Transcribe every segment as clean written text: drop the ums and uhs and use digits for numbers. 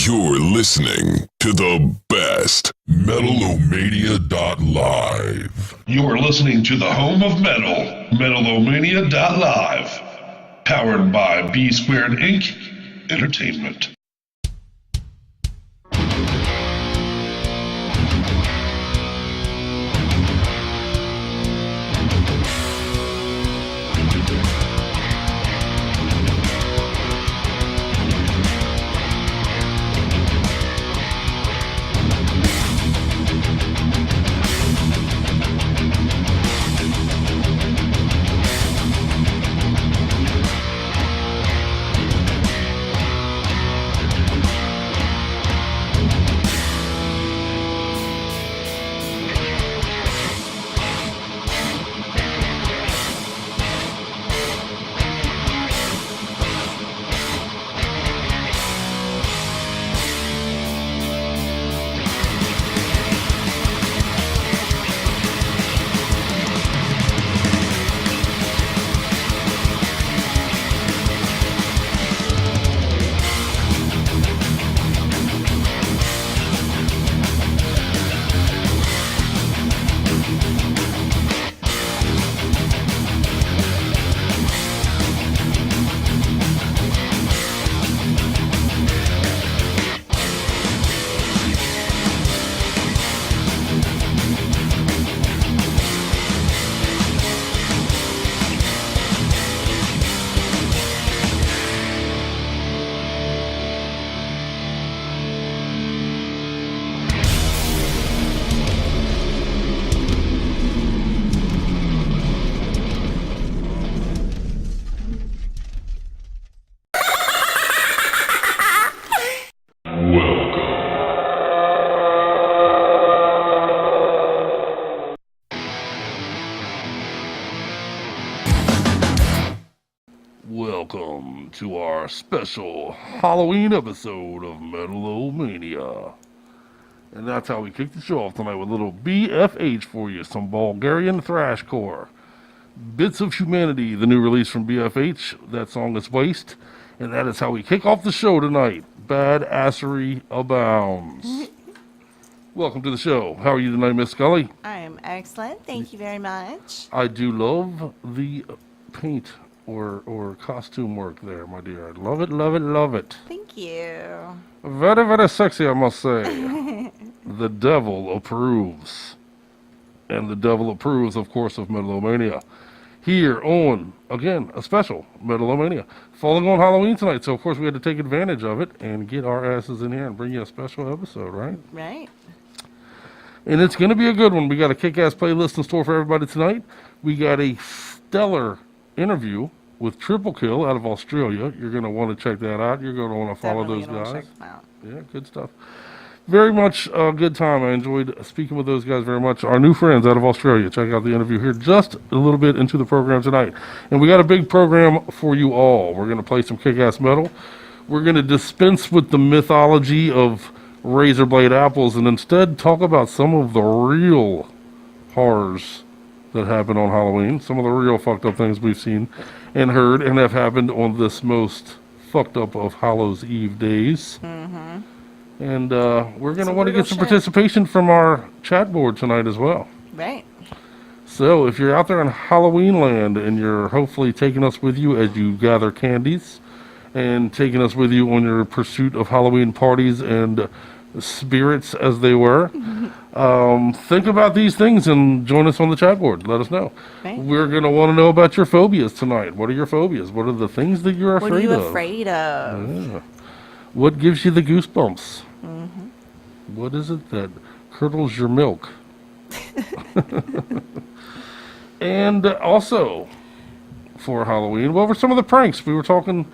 You're listening to the best Metal-O-Mania.live. You're listening to the home of metal, Metal-O-Mania.live. Powered by B Squared Inc. Entertainment. Welcome to our special Halloween episode of Metal-O-Mania. And that's how we kick the show off tonight with a little BFH for you, some Bulgarian thrashcore. Bits of Humanity, the new release from BFH. That song is Waste. And that is how we kick off the show tonight. Badassery abounds. Welcome to the show. How are you tonight, Miss Scully? I am excellent. Thank you very much. I do love the paint or costume work there, my dear. I love it, love it, love it. Thank you. Very, very sexy, I must say. The devil approves. And the devil approves, of course, of Metal-O-Mania. Here on, again, a special Metal-O-Mania. Falling on Halloween tonight, so of course we had to take advantage of it and get our asses in here and bring you a special episode, right? Right. And it's going to be a good one. We got a kick-ass playlist in store for everybody tonight. We got a stellar interview with Triple Kill out of Australia. You're going to want to check that out. You're going to want to follow those guys. Check them out. Yeah, good stuff. Very much a good time. I enjoyed speaking with those guys very much. Our new friends out of Australia. Check out the interview here just a little bit into the program tonight. And we got a big program for you all. We're going to play some kick-ass metal. We're going to dispense with the mythology of razor blade apples and instead talk about some of the real horrors that happen on Halloween. Some of the real fucked up things we've seen and heard and have happened on this most fucked up of Hallows Eve days. Mm-hmm. And we're going to want to get some participation from our chat board tonight as well. Right. So if you're out there in Halloween land and you're hopefully taking us with you as you gather candies and taking us with you on your pursuit of Halloween parties and spirits as they were, think about these things and join us on the chat board. Let us know. Right. We're going to want to know about your phobias tonight. What are your phobias? What are the things that you're afraid of? What are you afraid of? Yeah. What gives you the goosebumps? Mm-hmm. What is it that curdles your milk? And also, for Halloween, what were some of the pranks? We were talking,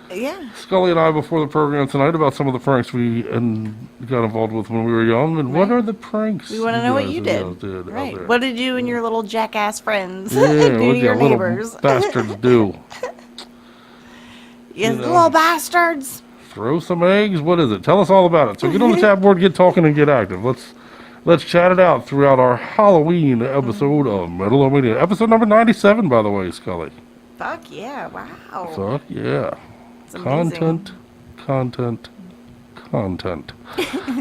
Scully and I, before the program tonight about some of the pranks we got involved with when we were young. And what are the pranks? We want to know what you did. Right. What did you and your little jackass friends do to your neighbors? Bastards do. You little bastards. Throw some eggs. What is it? Tell us all about it. So get on the chat board, get talking, and get active. Let's chat it out throughout our Halloween episode of Metal-O-Mania. Episode number 97, by the way, Scully. Fuck yeah! Wow. Fuck yeah. It's amazing. Content.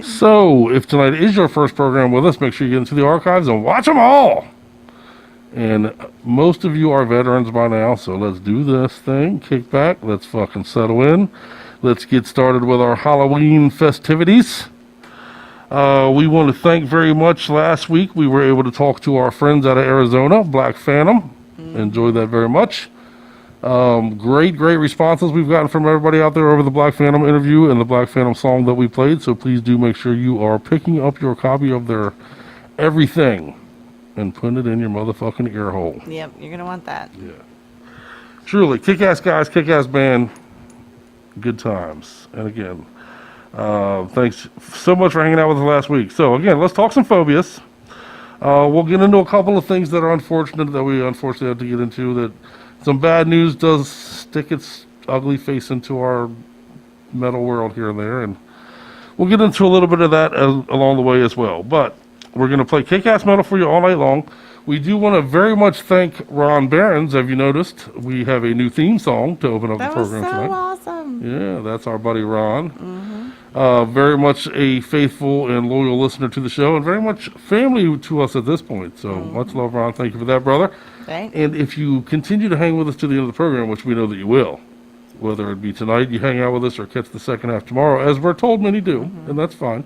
So, if tonight is your first program with us, make sure you get into the archives and watch them all. And most of you are veterans by now, so let's do this thing. Kick back. Let's fucking settle in. Let's get started with our Halloween festivities. We want to thank very much. Last week, we were able to talk to our friends out of Arizona, Black Phantom. Enjoyed that very much. Great responses we've gotten from everybody out there over the Black Phantom interview and the Black Phantom song that we played. So please do make sure you are picking up your copy of their everything and putting it in your motherfucking ear hole. Yep, you're gonna want that. Yeah. Truly, kick-ass guys, kick-ass band, good times. And again, thanks so much for hanging out with us last week. So again, let's talk some phobias. We'll get into a couple of things that are unfortunate that we unfortunately have to get into. That some bad news does stick its ugly face into our metal world here and there, and we'll get into a little bit of that along the way as well. But we're going to play kick-ass metal for you all night long. We do want to very much thank Ron Behrens. Have you noticed we have a new theme song to open up the program tonight? That was so awesome. Yeah, that's our buddy Ron. Very much a faithful and loyal listener to the show, and very much family to us at this point. So much love, Ron. Thank you for that, brother. Right. And if you continue to hang with us to the end of the program, which we know that you will, whether it be tonight, you hang out with us, or catch the second half tomorrow, as we're told many do, and that's fine.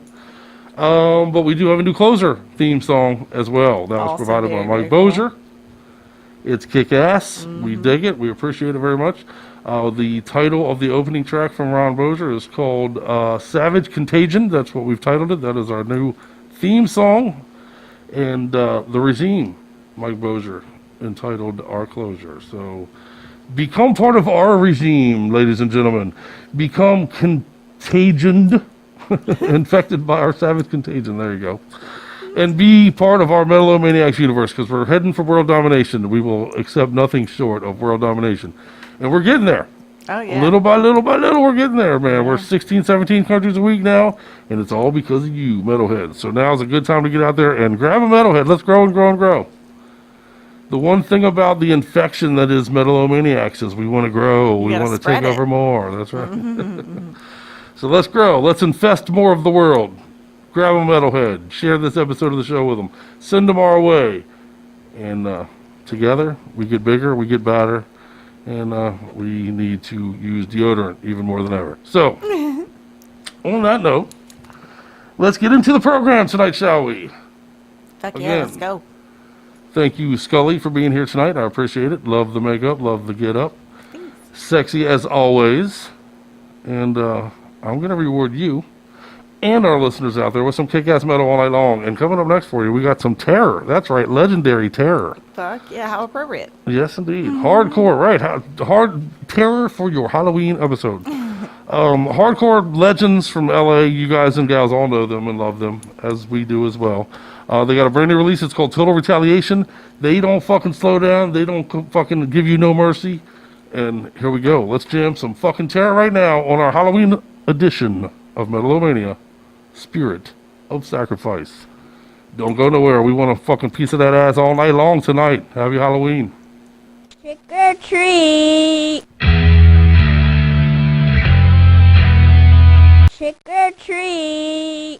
But we do have a new closer theme song as well. That was Also provided by very Mike cool. Bossier. It's kick-ass. We dig it. We appreciate it very much. The title of the opening track from Ron Bossier is called Savage Contagion. That's what we've titled it. That is our new theme song. And The Regime, Mike Bossier, entitled Our Closure. So become part of our regime, ladies and gentlemen. Become contagioned, infected by our savage contagion. There you go. And be part of our Metal-O-Maniacs universe, because we're heading for world domination. We will accept nothing short of world domination. And we're getting there. Oh, yeah. Little by little, we're getting there, man. We're 16, 17 countries a week now, and it's all because of you, metalheads. So now's a good time to get out there and grab a metalhead. Let's grow and grow and grow. The one thing about the infection that is Metal-O-Maniacs is we want to grow. We want to take over more. That's right. So let's grow. Let's infest more of the world. Grab a metalhead. Share this episode of the show with them. Send them our way. And together, we get bigger, we get badder, and we need to use deodorant even more than ever. So, on that note, let's get into the program tonight, shall we? Fuck yeah, Again. let's go. Thank you, Scully, for being here tonight. I appreciate it. Love the makeup. Love the get up. Thanks. Sexy as always. And I'm going to reward you and our listeners out there with some kick-ass metal all night long. And coming up next for you, we got some terror. That's right, legendary terror. Fuck yeah, how appropriate. Yes, indeed. Hardcore, right. Hard terror for your Halloween episode. Hardcore legends from LA. You guys and gals all know them and love them, as we do as well. They got a brand new release. It's called Total Retaliation. They don't fucking slow down. They don't fucking give you no mercy. And here we go. Let's jam some fucking terror right now on our Halloween edition of Metal-O-Mania, Spirit of Sacrifice. Don't go nowhere. We want a fucking piece of that ass all night long tonight. Happy Halloween. Trick or treat. Trick or treat.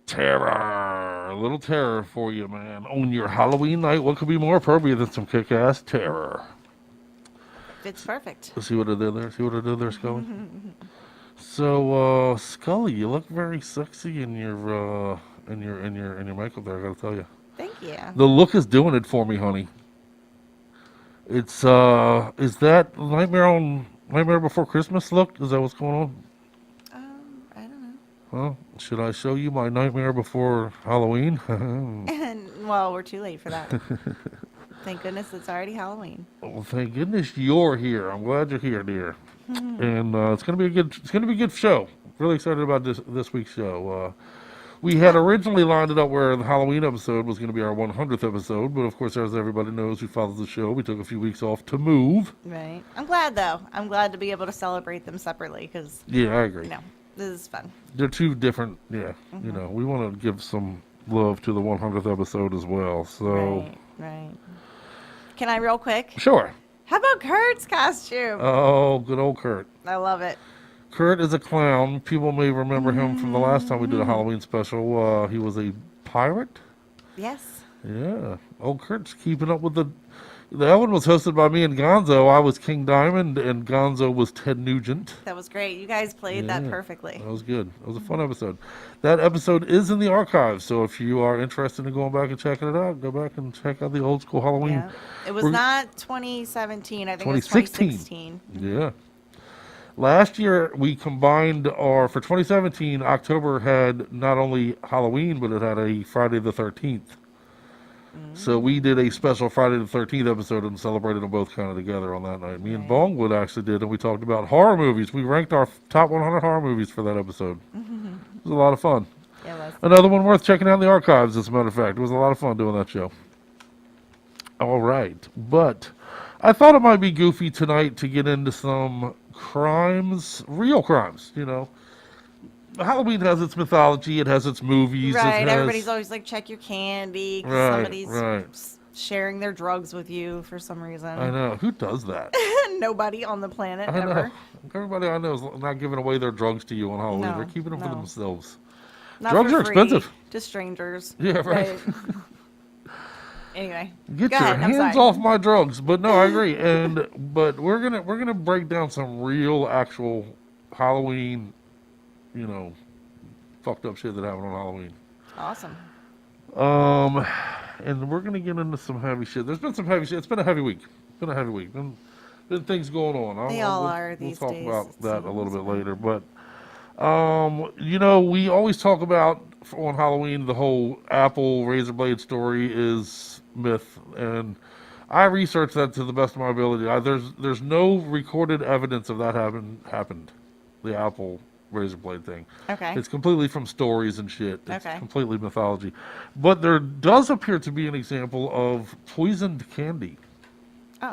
Terror. A little terror for you, man. On your Halloween night, what could be more appropriate than some kick-ass terror? It's perfect. See what I did there? See what I did there, Scully? So, Scully, you look very sexy in your makeup there, I gotta tell you. Thank you. The look is doing it for me, honey. It's, is that Nightmare Before Christmas look? Is that what's going on? I don't know. Well, should I show you my Nightmare Before Halloween? Well, we're too late for that. Thank goodness it's already Halloween. Well, thank goodness you're here. I'm glad you're here, dear. And it's gonna be a good show. Really excited about this week's show. We had originally lined it up where the Halloween episode was going to be our 100th episode, but of course, as everybody knows who follows the show, we took a few weeks off to move. Right. I'm glad, though. I'm glad to be able to celebrate them separately because, Yeah, I agree. this is fun. They're two different, we want to give some love to the 100th episode as well, so... Right. Can I real quick? Sure. How about Kurt's costume? Oh, good old Kurt. I love it. Kurt is a clown. People may remember him from the last time we did a Halloween special. He was a pirate. Yes. Yeah. Old Kurt's keeping up with the... That one was hosted by me and Gonzo. I was King Diamond, and Gonzo was Ted Nugent. That was great. You guys played that perfectly. That was good. It was a fun episode. That episode is in the archives, so if you are interested in going back and checking it out, go back and check out the old school Halloween. Yeah. It was not 2017. I think it was 2016. Yeah. Last year, we combined for 2017, October had not only Halloween, but it had a Friday the 13th. So we did a special Friday the 13th episode and celebrated them both kind of together on that night. Me and Bongwood actually did, and we talked about horror movies. We ranked our top 100 horror movies for that episode. It was a lot of fun. Yeah, it was. Another one worth checking out in the archives, as a matter of fact. It was a lot of fun doing that show. All right. But I thought it might be goofy tonight to get into some crimes, real crimes, Halloween has its mythology, it has its movies. Right, everybody's always like, check your candy, 'cause somebody's right. sharing their drugs with you for some reason. I know. Who does that? Nobody on the planet, I ever. know. Everybody I know is not giving away their drugs to you on Halloween. No, They're keeping them for no. themselves. Not Drugs for are free, expensive. to strangers. Yeah, right. Anyway, Get go your ahead, I'm hands sorry. off my drugs. But no, I agree. But we're gonna break down some real, actual Halloween, fucked up shit that happened on Halloween. Awesome. And we're gonna get into some heavy shit. There's been some heavy shit. It's been a heavy week. Been things going on. They all are these We'll days, talk about it that a little seems. bit later. But we always talk about on Halloween the whole Apple razor blade story is myth, and I researched that to the best of my ability. There's no recorded evidence of that happened. The Apple razor blade thing. Okay. It's completely from stories and shit. It's Okay. completely mythology. But there does appear to be an example of poisoned candy. Oh.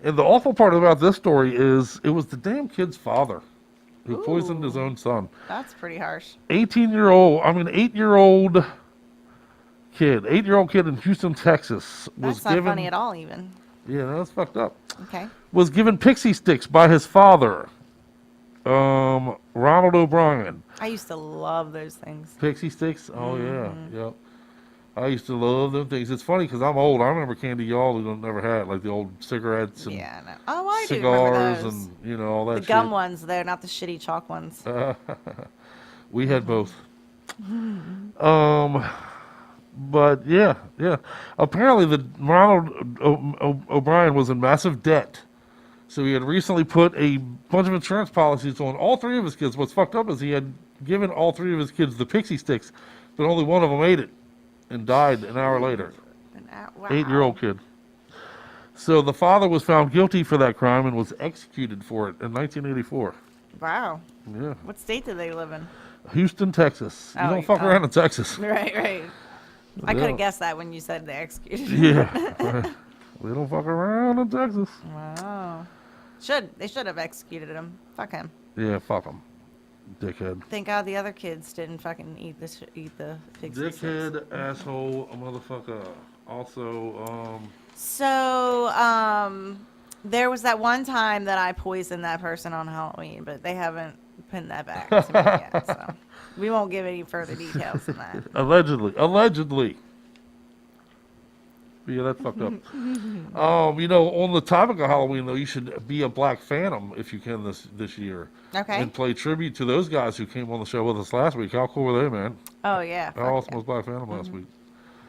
And the awful part about this story is it was the damn kid's father who poisoned his own son. That's pretty harsh. 8-year-old kid. 8-year-old kid in Houston, Texas was That's not given... funny at all, even. Yeah, that's fucked up. Okay. Was given pixie sticks by his father, Ronald O'Brien. I used to love those things. Pixie sticks? Oh, yeah. Yep. I used to love them things. It's funny because I'm old. I remember candy y'all who never had, like the old cigarettes and Yeah, no. Oh, I do remember cigars those. and, all that The shit. gum ones, though, not the shitty chalk ones. We had both. But yeah. Apparently, the Ronald O'Brien was in massive debt, so he had recently put a bunch of insurance policies on all three of his kids. What's fucked up is he had given all three of his kids the pixie sticks, but only one of them ate it and died an hour later. Wow. 8-year-old kid. So the father was found guilty for that crime and was executed for it in 1984. Wow. Yeah. What state do they live in? Houston, Texas. You Oh, don't fuck oh. around in Texas. Right. I could Yeah. have guessed that when you said they executed. Yeah. Right. We don't fuck around in Texas. Wow. They should have executed him. Fuck him. Yeah, fuck him. Dickhead. Thank God the other kids didn't fucking eat the pixie sticks. Dickhead, asshole, motherfucker. Also, So, there was that one time that I poisoned that person on Halloween, but they haven't pinned that back to me yet, so we won't give any further details than that. allegedly. Yeah, that's fucked up. On the topic of Halloween, though, you should be a Black Phantom if you can this year. Okay. And play tribute to those guys who came on the show with us last week. How cool were they, man? Oh, yeah. How awesome was Black Phantom last week?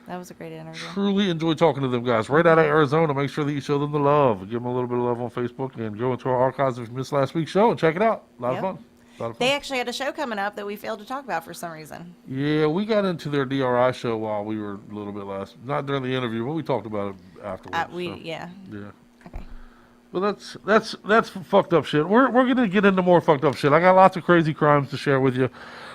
That was a great interview. Truly enjoyed talking to them guys. Right out of Arizona. Make sure that you show them the love. Give them a little bit of love on Facebook and go into our archives if you missed last week's show and check it out. A lot of fun. They actually had a show coming up that we failed to talk about for some reason. Yeah, we got into their DRI show while we were a little bit last. Not during the interview, but we talked about it afterwards. Yeah. Yeah. Okay. But that's fucked up shit. We're gonna get into more fucked up shit. I got lots of crazy crimes to share with you.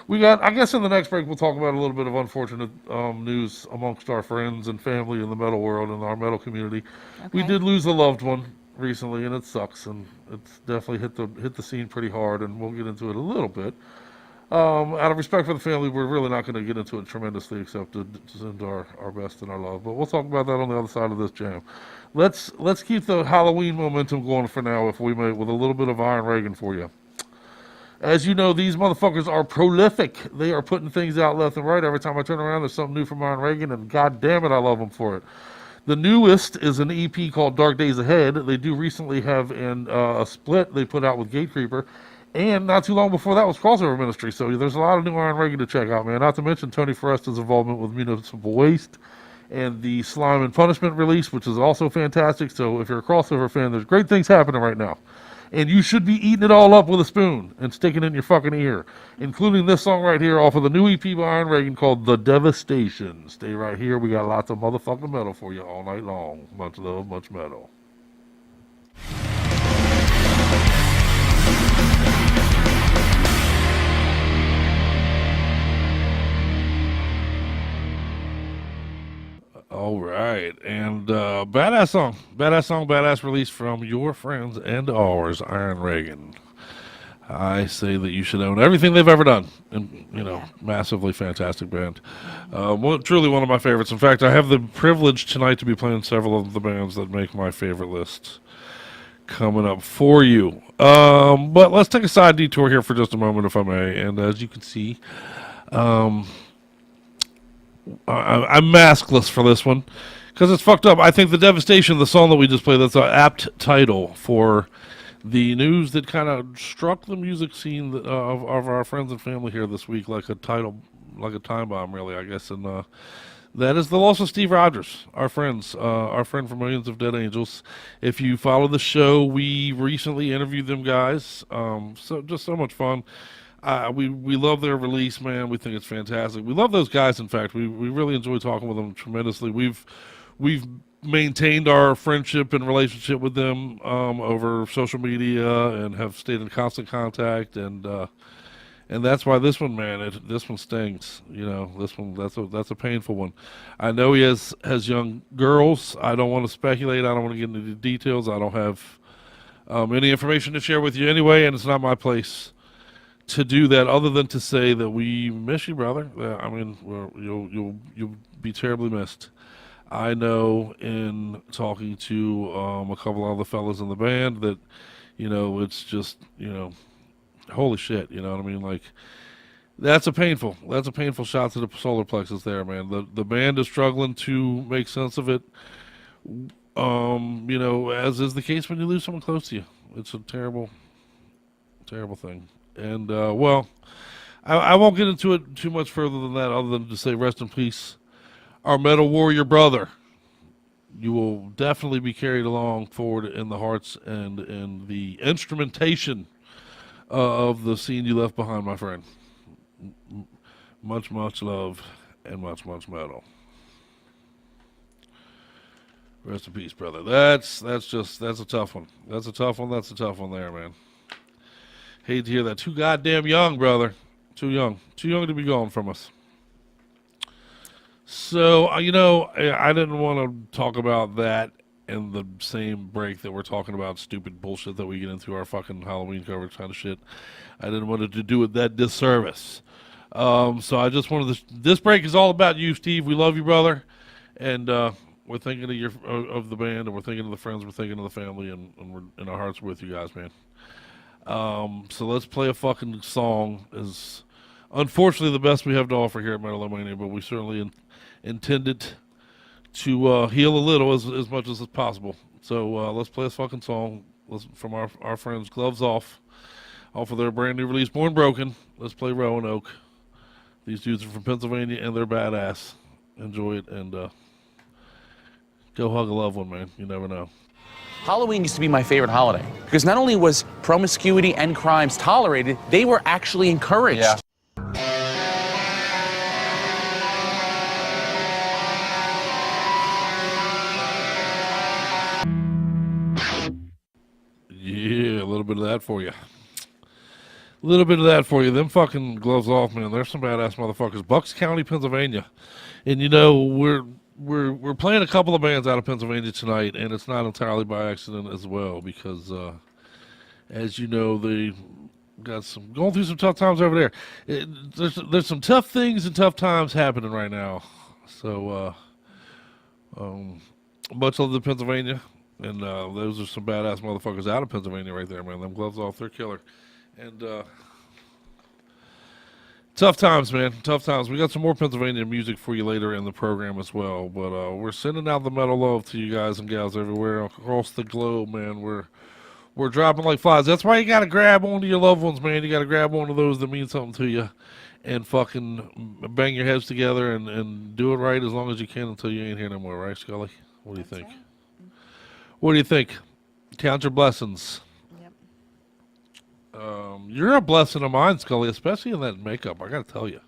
We got. I guess in the next break we'll talk about a little bit of unfortunate news amongst our friends and family in the metal world and our metal community. We Okay. did lose a loved one recently, and it sucks, and it's definitely hit the scene pretty hard. And we'll get into it a little bit. Out of respect for the family, we're really not going to get into it tremendously, except to send our best and our love. But we'll talk about that on the other side of this jam. Let's keep the Halloween momentum going for now, if we may, with a little bit of Iron Reagan for you. As you know, these motherfuckers are prolific. They are putting things out left and right. Every time I turn around, there's something new from Iron Reagan, and god damn it, I love them for it. The newest is an EP called Dark Days Ahead. They do recently have a split they put out with Gatecreeper. And not too long before that was Crossover Ministry. So there's a lot of new Iron Reagan to check out, man. Not to mention Tony Foresta's involvement with Municipal Waste and the Slime and Punishment release, which is also fantastic. So if you're a Crossover fan, there's great things happening right now. And you should be eating it all up with a spoon and sticking it in your fucking ear, including this song right here off of the new EP by Iron Reagan called The Devastation. Stay right here. We got lots of motherfucking metal for you all night long. Much love, much metal. All right, and badass song, badass release from your friends and ours, Iron Reagan. I say that you should own everything they've ever done, and massively fantastic band. Truly one of my favorites. In fact, I have the privilege tonight to be playing several of the bands that make my favorite list coming up for you. But let's take a side detour here for just a moment, if I may. And as you can see, I'm maskless for this one because it's fucked up. I think The Devastation, the song that we just played, that's an apt title for the news that kind of struck the music scene of our friends and family here this week like a time bomb, really, I guess. And that is the loss of Steve Rogers, our friend from Millions of Dead Angels. If you follow the show, we recently interviewed them guys. Just so much fun. We love their release, man. We think it's fantastic. We love those guys. In fact, we really enjoy talking with them tremendously. We've maintained our friendship and relationship with them over social media and have stayed in constant contact. And that's why this one, man, this one stings. This one that's a painful one. I know he has young girls. I don't want to speculate. I don't want to get into the details. I don't have any information to share with you anyway, and it's not my place to do that, other than to say that we miss you, brother. I mean, you'll be terribly missed. I know in talking to a couple of the fellas in the band that it's just holy shit. You know what I mean? Like that's a painful shot to the solar plexus there, man. The band is struggling to make sense of it. As is the case when you lose someone close to you. It's a terrible thing. And, I won't get into it too much further than that, other than to say rest in peace, our metal warrior brother. You will definitely be carried along forward in the hearts and in the instrumentation of the scene you left behind, my friend. Much, much love and much, much metal. Rest in peace, brother. That's a tough one. That's a tough one there, man. Hate to hear that. Too goddamn young, brother. Too young to be gone from us. So, I didn't want to talk about that in the same break that we're talking about stupid bullshit that we get into our fucking Halloween coverage kind of shit. I didn't want to do it that disservice. So I just wanted this break is all about you, Steve. We love you, brother. And we're thinking of the band, and we're thinking of the friends, we're thinking of the family, and we're in our hearts with you guys, man. So let's play a fucking song. Is unfortunately the best we have to offer here at Metal-O-Mania, but we certainly intended to heal a little as much as possible. So let's play this fucking song from our friends Gloves Off of their brand new release Born Broken. Let's play Roanoke. These dudes are from Pennsylvania and they're badass. Enjoy it and go hug a loved one, man. You never know. Halloween used to be my favorite holiday because not only was promiscuity and crimes tolerated, they were actually encouraged. Yeah. little bit of that for you. A little bit of that for you. Them fucking gloves off, man. They're some badass motherfuckers. Bucks County, Pennsylvania, and you know we're playing a couple of bands out of Pennsylvania tonight, and it's not entirely by accident as well because, as you know, they got some going through some tough times over there. There's some tough things and tough times happening right now. So much love to Pennsylvania, and those are some badass motherfuckers out of Pennsylvania right there, man. Them gloves off, they're killer. And tough times, man. Tough times. We got some more Pennsylvania music for you later in the program as well. But we're sending out the metal love to you guys and gals everywhere across the globe, man. We're dropping like flies. That's why you got to grab onto your loved ones, man. You got to grab onto those that mean something to you and fucking bang your heads together and do it right as long as you can until you ain't here no more, right, Scully? What do you think? Right. What do you think? Count your blessings. Yep. You're a blessing of mine, Scully, especially in that makeup. I got to tell you.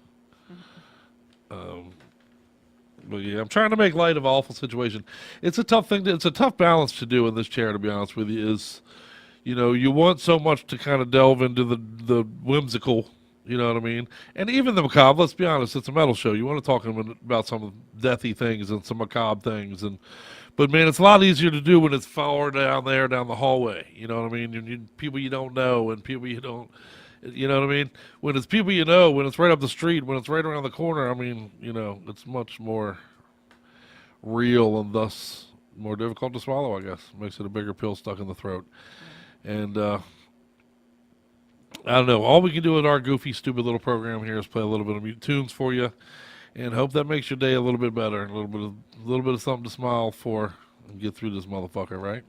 But yeah, I'm trying to make light of an awful situation. It's a tough thing. It's a tough balance to do in this chair, to be honest with you. Is, you know, you want so much to kind of delve into the whimsical, you know what I mean? And even the macabre, let's be honest, it's a metal show. You want to talk about some deathy things and some macabre things. But man, it's a lot easier to do when it's far down there, down the hallway. You know what I mean? People you don't know and people you don't, you know what I mean? When it's people you know, when it's right up the street, when it's right around the corner, I mean, you know, it's much more real and thus more difficult to swallow, I guess. Makes it a bigger pill stuck in the throat. And I don't know. All we can do with our goofy, stupid little program here is play a little bit of tunes for you, and hope that makes your day a little bit better, a little bit of something to smile for, and get through this motherfucker, right?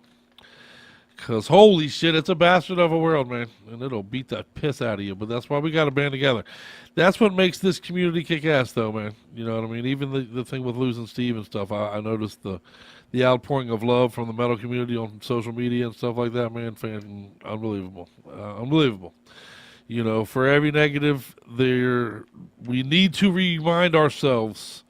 Because holy shit, it's a bastard of a world, man, and it'll beat that piss out of you. But that's why we got to band together. That's what makes this community kick ass, though, man. You know what I mean? Even the thing with losing Steve and stuff, I noticed the outpouring of love from the metal community on social media and stuff like that, man. Unbelievable, unbelievable. You know, for every negative, we need to remind ourselves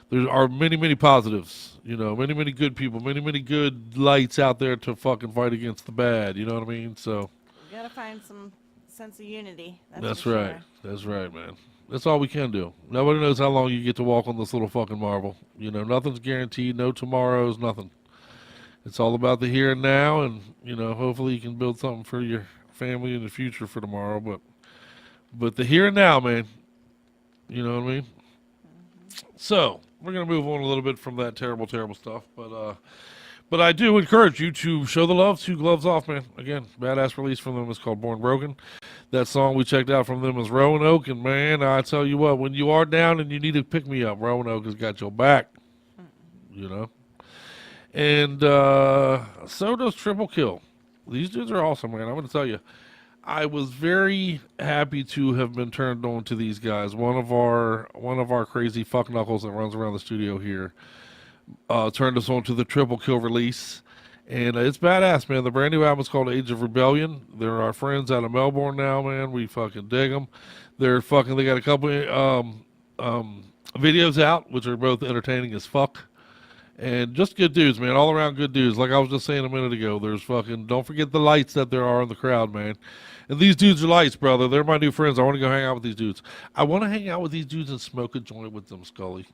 there are many, many positives. You know, many, many good people, many, many good lights out there to fucking fight against the bad. You know what I mean? So You gotta find some sense of unity. that's for right. sure. That's right, man. That's all we can do. Nobody knows how long you get to walk on this little fucking marble. You know, nothing's guaranteed. No tomorrows, nothing. It's all about the here and now, and you know, hopefully you can build something for your family in the future for tomorrow. But the here and now, man. You know what I mean? So we're gonna move on a little bit from that terrible, terrible stuff. But I do encourage you to show the love to Gloves Off, man. Again, badass release from them is called Born Broken. That song we checked out from them is Roanoke, and man, I tell you what, when you are down and you need to pick me up, Roanoke has got your back. You know? And so does Triple Kill. These dudes are awesome, man. I'm going to tell you. I was very happy to have been turned on to these guys. One of our crazy fuck knuckles that runs around the studio here turned us on to the Triple Kill release. And it's badass, man. The brand new album is called Age of Rebellion. They're our friends out of Melbourne now, man. We fucking dig them. They got a couple videos out, which are both entertaining as fuck. And just good dudes, man. All around good dudes. Like I was just saying a minute ago, don't forget the lights that there are in the crowd, man. And these dudes are lights, brother. They're my new friends. I want to go hang out with these dudes. I want to hang out with these dudes and smoke a joint with them, Scully.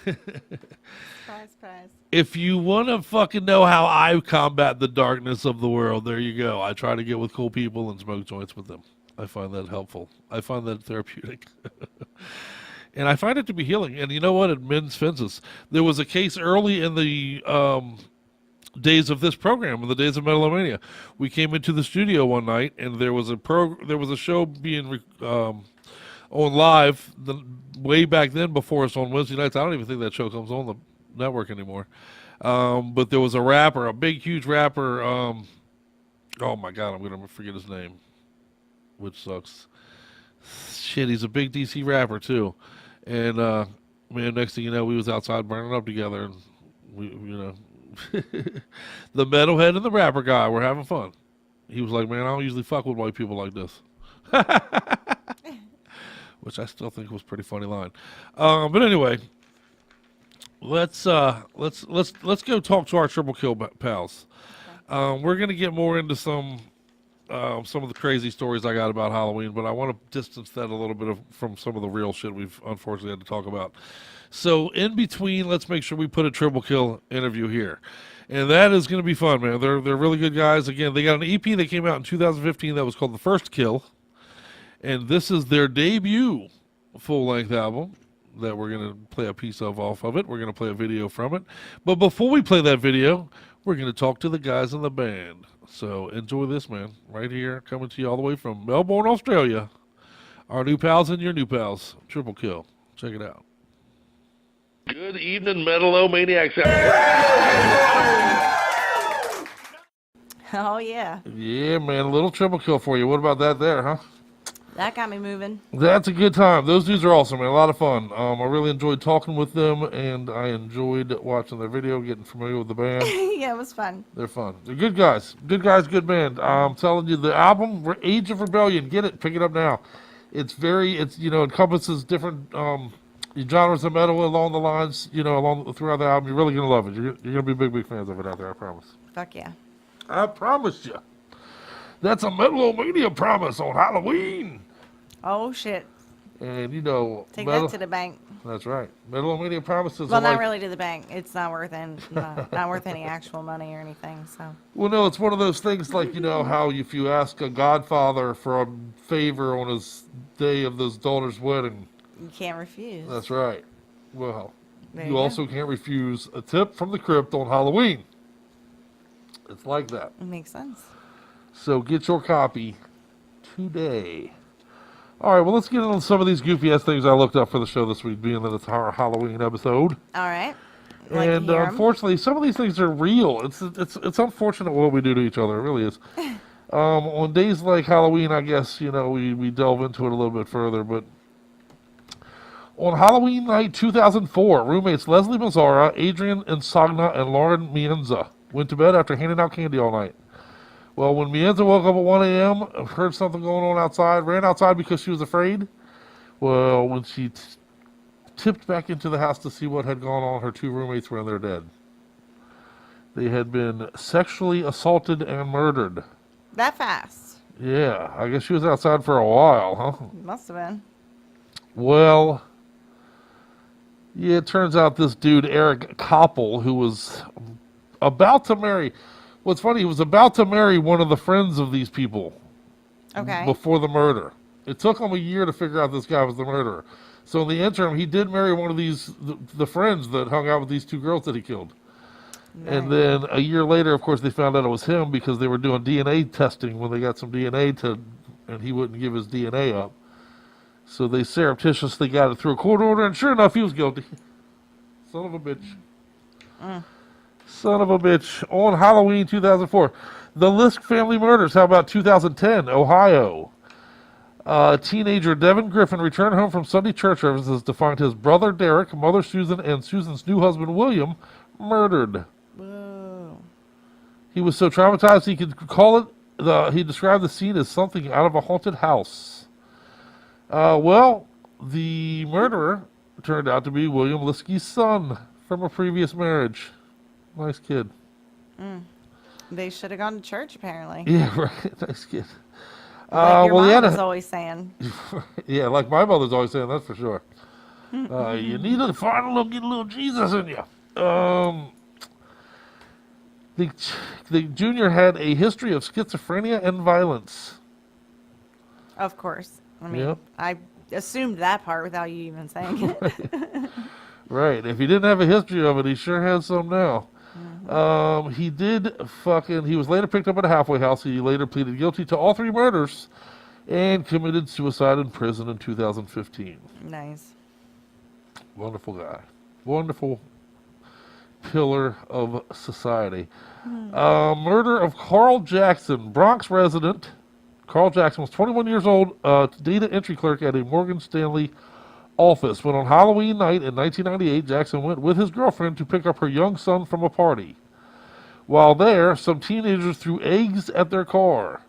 Surprise. If you want to fucking know how I combat the darkness of the world, there you go. I try to get with cool people and smoke joints with them. I find that helpful. I find that therapeutic. And I find it to be healing. And you know what? It mends fences. There was a case early in the days of this program, in the days of Metal-O-Mania. We came into the studio one night, and there was a show being on live way back then before us on Wednesday nights. I don't even think that show comes on the network anymore. But there was a rapper, a big, huge rapper. Oh my God, I'm going to forget his name, which sucks. Shit, he's a big DC rapper too. And man, next thing you know, we was outside burning up together, and we, you know, the metalhead and the rapper guy were having fun. He was like, "Man, I don't usually fuck with white people like this," which I still think was a pretty funny line. But anyway, let's go talk to our Triple Kill pals. We're gonna get more into some some of the crazy stories I got about Halloween, but I want to distance that a little bit from some of the real shit we've unfortunately had to talk about. So in between, let's make sure we put a triple kill interview here. And that is going to be fun, man. They're really good guys. Again, they got an EP that came out in 2015 that was called The First Kill. And this is their debut full-length album that we're going to play a piece of off of it. We're going to play a video from it. But before we play that video, we're going to talk to the guys in the band. So enjoy this, man. Right here, coming to you all the way from Melbourne, Australia. Our new pals and your new pals. Triple Kill. Check it out. Good evening, Metal-O-Maniacs. Oh, yeah. Yeah, man, a little triple kill for you. What about that there, huh? That got me moving. That's a good time. Those dudes are awesome, man. A lot of fun. I really enjoyed talking with them, and I enjoyed watching their video, getting familiar with the band. Yeah, it was fun. They're fun. They're good guys. Good guys, good band. I'm telling you, the album, Age of Rebellion, get it. Pick it up now. It encompasses different genres of metal along the lines, throughout the album. You're really going to love it. You're going to be big fans of it out there, I promise. Fuck yeah. I promise you. That's a Metal-O-Mania promise on Halloween. Oh, shit. And, Take that to the bank. That's right. Metal-O-Mania promises. Well, not really to the bank. It's not worth not worth any actual money or anything. So. Well, no, it's one of those things like, how if you ask a godfather for a favor on his day of his daughter's wedding. You can't refuse. That's right. Well, you also can't refuse a tip from the crypt on Halloween. It's like that. It makes sense. So get your copy today. All right, well, let's get into some of these goofy-ass things I looked up for the show this week, being that it's our Halloween episode. All right. And unfortunately, some of these things are real. It's unfortunate what we do to each other. It really is. On days like Halloween, I guess, we delve into it a little bit further. But on Halloween night 2004, roommates Leslie Mazzara, Adrian Insagna, and Lauren Mienza went to bed after handing out candy all night. Well, when Mienza woke up at 1 a.m., heard something going on outside, ran outside because she was afraid. Well, when she tipped back into the house to see what had gone on, her two roommates were in there dead. They had been sexually assaulted and murdered. That fast? Yeah, I guess she was outside for a while, huh? Must have been. Well, yeah, it turns out this dude, Eric Koppel, who was about to marry... What's funny, he was about to marry one of the friends of these people. Okay. Before the murder. It took him a year to figure out this guy was the murderer. So in the interim, he did marry one of the friends that hung out with these two girls that he killed. Nice. And then a year later, of course, they found out it was him because they were doing DNA testing when they got some DNA and he wouldn't give his DNA up. So they surreptitiously got it through a court order, and sure enough, he was guilty. Son of a bitch. Son of a bitch. On Halloween 2004. The Lisk family murders. How about 2010, Ohio? Teenager Devin Griffin returned home from Sunday church services to find his brother Derek, mother Susan, and Susan's new husband William murdered. Whoa. He was so traumatized he could call it, he described the scene as something out of a haunted house. Well, the murderer turned out to be William Liskey's son from a previous marriage. Nice kid. They should have gone to church, apparently. Yeah, right. Nice kid. Like your mom was always saying. Yeah, like my mother's always saying, that's for sure. You need to get a little Jesus in you. The junior had a history of schizophrenia and violence. Of course. I mean, I assumed that part without you even saying it. Right. If he didn't have a history of it, he sure has some now. He was later picked up at a halfway house. He later pleaded guilty to all three murders and committed suicide in prison in 2015. Nice. Wonderful guy. Wonderful pillar of society. Murder of Carl Jackson, Bronx resident. Carl Jackson was 21 years old, data entry clerk at a Morgan Stanley office. When on Halloween night in 1998, Jackson went with his girlfriend to pick up her young son from a party. While there, some teenagers threw eggs at their car.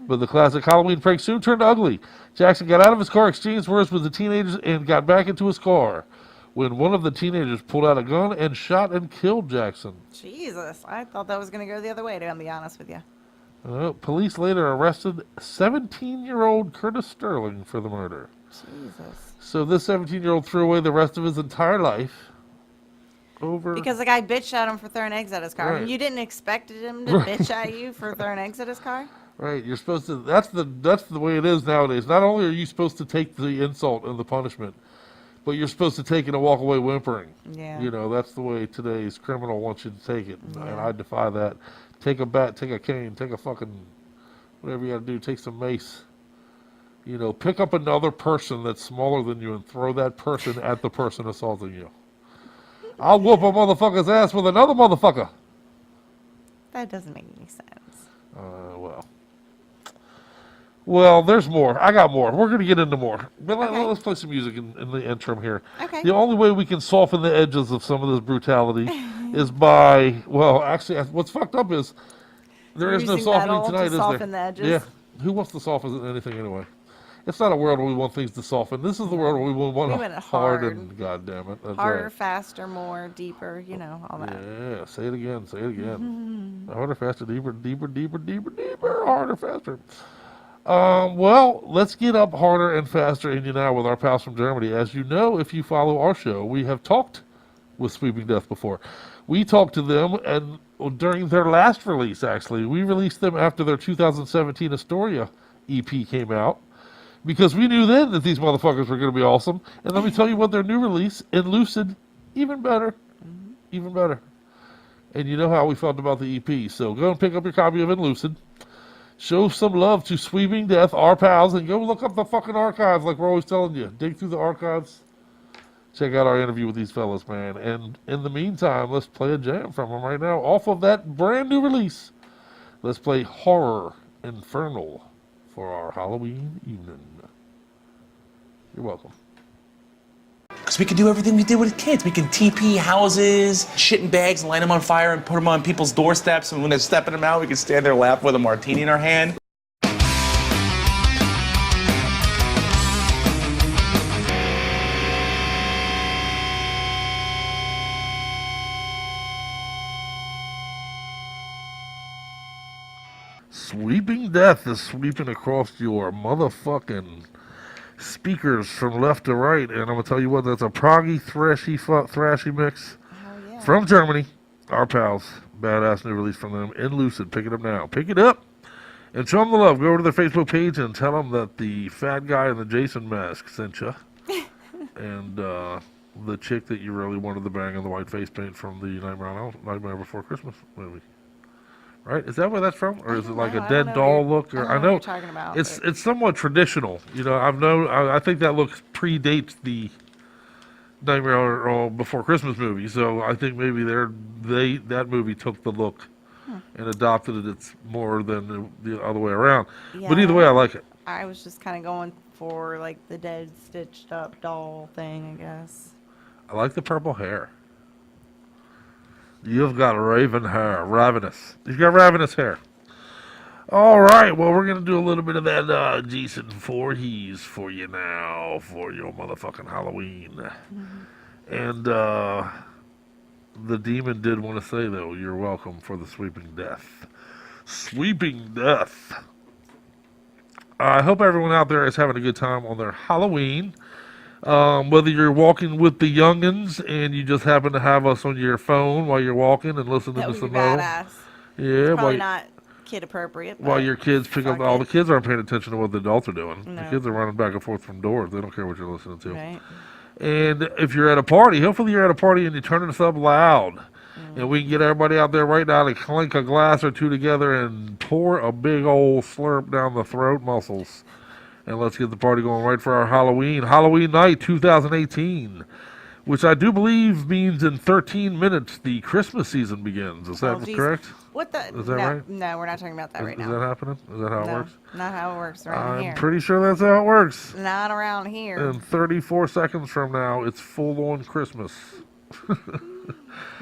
But the classic Halloween prank soon turned ugly. Jackson got out of his car, exchanged words with the teenagers, and got back into his car when one of the teenagers pulled out a gun and shot and killed Jackson. Jesus, I thought that was going to go the other way, to be honest with you. Police later arrested 17-year-old Curtis Sterling for the murder. Jesus. So this 17-year-old threw away the rest of his entire life over... Because the guy bitched at him for throwing eggs at his car. Right. You didn't expect him to bitch at you for throwing eggs at his car? Right, you're supposed to... That's the way it is nowadays. Not only are you supposed to take the insult and the punishment, but you're supposed to take it and walk away whimpering. Yeah. You know, that's the way today's criminal wants you to take it. And I defy that. Take a bat, take a cane, take a fucking... Whatever you gotta do, take some mace. You know, pick up another person that's smaller than you and throw that person at the person assaulting you. I'll whoop a motherfucker's ass with another motherfucker. That doesn't make any sense. Well, there's more. I got more. We're going to get into more. But let's play some music in the interim here. Okay. The only way we can soften the edges of some of this brutality is by, well, actually, what's fucked up is there is no Using softening metal to tonight, is there? soften the edges? Yeah. Who wants to soften anything anyway? It's not a world where we want things to soften. This is the world where we want We want it hard hard. and goddamn it. That's Harder, right. faster, more, deeper, you know, all that. Yeah, say it again, say it again. Harder, faster, deeper, deeper, deeper, deeper, deeper, harder, faster. Well, let's get up harder and faster in you now with our pals from Germany. As you know, if you follow our show, we have talked with Sweeping Death before. We talked to them, and during their last release, actually, we released them after their 2017 Astoria EP came out, because we knew then that these motherfuckers were going to be awesome. And let me tell you what, their new release, In Lucid, even better. Even better. And you know how we felt about the EP. So go and pick up your copy of In Lucid. Show some love to Sweeping Death, our pals, and go look up the fucking archives like we're always telling you. Dig through the archives. Check out our interview with these fellas, man. And in the meantime, let's play a jam from them right now off of that brand new release. Let's play Horror Infernal for our Halloween evening. You're welcome. Because we can do everything we did with kids. We can TP houses, shit in bags, and light them on fire and put them on people's doorsteps. And when they're stepping them out, we can stand there and laugh with a martini in our hand. Sweeping Death is sweeping across your motherfucking speakers from left to right. And I'm going to tell you what, that's a proggy, thrashy mix from Germany. Our pals. Badass new release from them. In Lucid. Pick it up now. Pick it up and show them the love. Go over to their Facebook page and tell them that the fat guy in the Jason mask sent you. And the chick that you really wanted to bang in the white face paint from the Nightmare Before Christmas movie. Right? Is that where that's from? Or is it like a dead doll look? Or I know what you're talking about, it's somewhat traditional. You know, I think that look predates the Nightmare Before Christmas movie. So I think maybe that movie took the look and adopted it. It's more than the other way around. Yeah, but either way, I like it. I was just kind of going for like the dead stitched up doll thing, I guess. I like the purple hair. You've got raven hair. Ravenous. You've got ravenous hair. All right. Well, we're going to do a little bit of that Jason Voorhees for you now for your motherfucking Halloween. And the demon did want to say, though, you're welcome for the Sweeping Death. Sweeping Death. I hope everyone out there is having a good time on their Halloween. Whether you're walking with the youngins and you just happen to have us on your phone while you're walking and listening That to would some be badass. Yeah, It's probably not kid appropriate. while your kids pick up, fuck all it. the kids aren't paying attention to what the adults are doing. The No. kids are running back and forth from doors. They don't care what you're listening to. Right. And if you're at a party, hopefully you're at a party and you're turning this up loud. And we can get everybody out there right now to clink a glass or two together and pour a big old slurp down the throat muscles. And let's get the party going right for our Halloween night 2018, which I do believe means in 13 minutes the Christmas season begins. Is that correct? What the? Is that no, right? No, we're not talking about that right Is now. that happening? Is that how it No, works? not how it works around here. I'm pretty sure that's how it works. Not around here. And 34 seconds from now, it's full-on Christmas.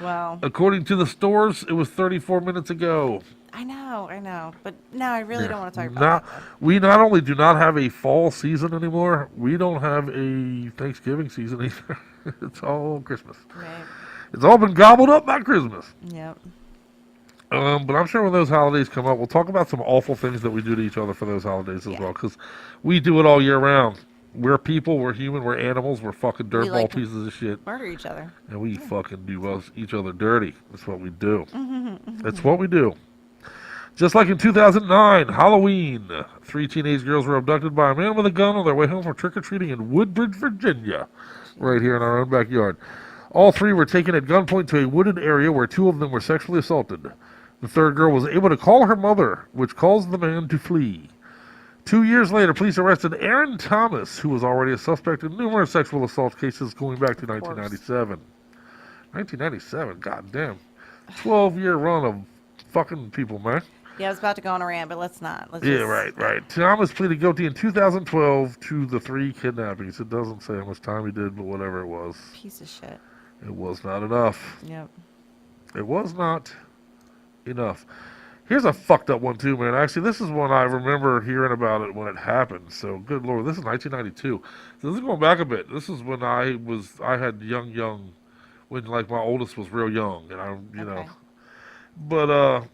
Well, According to the stores, it was 34 minutes ago. I know. But no, I really don't want to talk about that. We not only do not have a fall season anymore, we don't have a Thanksgiving season either. It's all Christmas. Right. It's all been gobbled up by Christmas. Yep. But I'm sure when those holidays come up, we'll talk about some awful things that we do to each other for those holidays as well, because we do it all year round. We're people, we're human, we're animals, we're fucking We dirtball like to pieces of shit, murder each other. and we fucking do each other dirty. That's what we do. That's what we do. Just like in 2009, Halloween, 3 teenage girls were abducted by a man with a gun on their way home from trick-or-treating in Woodbridge, Virginia, right here in our own backyard. All 3 were taken at gunpoint to a wooded area where 2 of them were sexually assaulted. The third girl was able to call her mother, which caused the man to flee. 2 years later, police arrested Aaron Thomas, who was already a suspect in numerous sexual assault cases going back to 1997. 1997, goddamn. 12-year run of fucking people, man. Yeah, I was about to go on a rant, but let's not. Right. Thomas pleaded guilty in 2012 to the 3 kidnappings. It doesn't say how much time he did, but whatever it was. Piece of shit. It was not enough. Yep. It was not enough. Here's a fucked up one too, man. Actually, this is one I remember hearing about it when it happened. So, good lord, this is 1992. So this is going back a bit. This is when I had young, when like my oldest was real young, and you know. But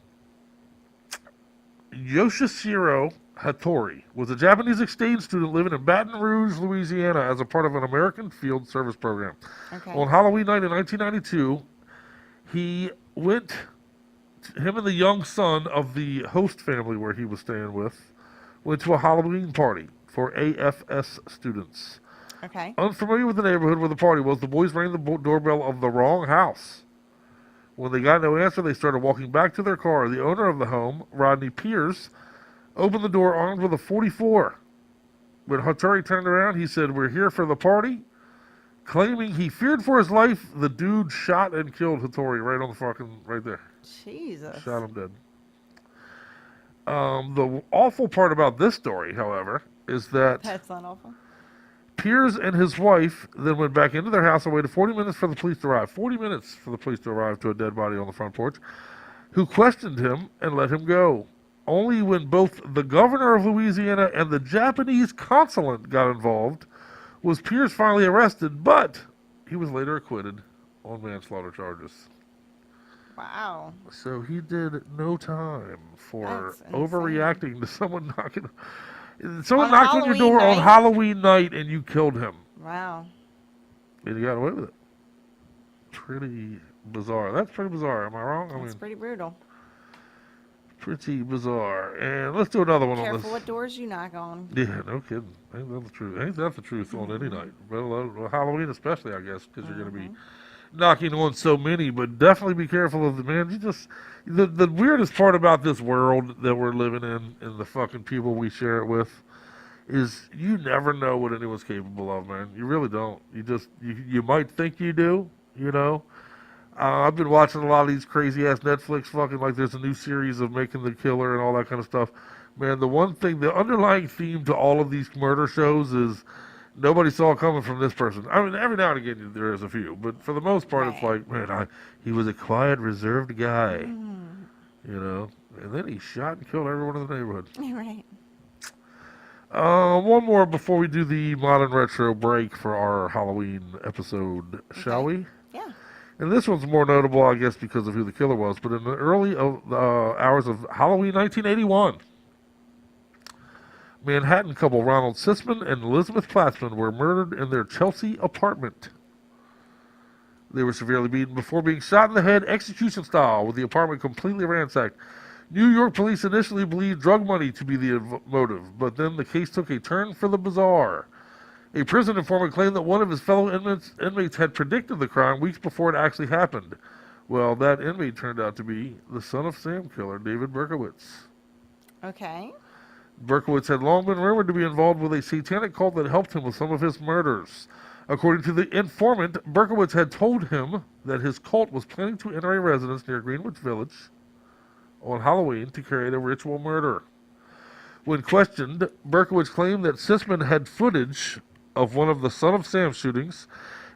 Yoshihiro Hattori was a Japanese exchange student living in Baton Rouge, Louisiana, as a part of an American Field Service program. Okay. On Halloween night in 1992, him and the young son of the host family where he was staying with went to a Halloween party for AFS students. Okay. Unfamiliar with the neighborhood where the party was, the boys rang the doorbell of the wrong house. When they got no answer, they started walking back to their car. The owner of the home, Rodney Pierce, opened the door armed with a .44. When Hattori turned around, he said, "We're here for the party." Claiming he feared for his life, the dude shot and killed Hattori right there. Jesus. Shot him dead. The awful part about this story, however, is that That's not awful. Piers and his wife then went back into their house and waited 40 minutes for the police to arrive. 40 minutes for the police to arrive to a dead body on the front porch, who questioned him and let him go. Only when both the governor of Louisiana and the Japanese consulate got involved was Piers finally arrested, but he was later acquitted on manslaughter charges. Wow. So he did no time for That's insane. overreacting to someone knocking. Someone On knocked on your door Halloween on night? Halloween night and you killed him. Wow. And you got away with it. Pretty bizarre. That's pretty bizarre. Am I wrong? That's pretty brutal. Pretty bizarre. And let's do another one on Careful this. what doors you knock on. Yeah, no kidding. Ain't that the truth? Ain't that the truth on any night? Well, Halloween especially, I guess, because you're going to be knocking on so many. But definitely be careful of the man. The weirdest part about this world that we're living in and the fucking people we share it with is you never know what anyone's capable of, man. You really don't. You might think you do, you know. I've been watching a lot of these crazy ass Netflix fucking, like there's a new series of Making the Killer and all that kind of stuff. Man, the underlying theme to all of these murder shows is nobody saw it coming from this person. I mean, every now and again there is a few, but for the most part it's like, man, he was a quiet, reserved guy, you know, and then he shot and killed everyone in the neighborhood. Right. One more before we do the modern retro break for our Halloween episode, shall we? Yeah. And this one's more notable, I guess, because of who the killer was. But in the early hours of Halloween 1981, Manhattan couple Ronald Sisman and Elizabeth Platzman were murdered in their Chelsea apartment. They were severely beaten before being shot in the head execution style, with the apartment completely ransacked. New York police initially believed drug money to be the motive, but then the case took a turn for the bizarre. A prison informant claimed that one of his fellow inmates had predicted the crime weeks before it actually happened. Well, that inmate turned out to be the son of Sam killer, David Berkowitz. Okay. Berkowitz had long been rumored to be involved with a satanic cult that helped him with some of his murders. According to the informant, Berkowitz had told him that his cult was planning to enter a residence near Greenwich Village on Halloween to carry out a ritual murder. When questioned, Berkowitz claimed that Sisman had footage of one of the Son of Sam shootings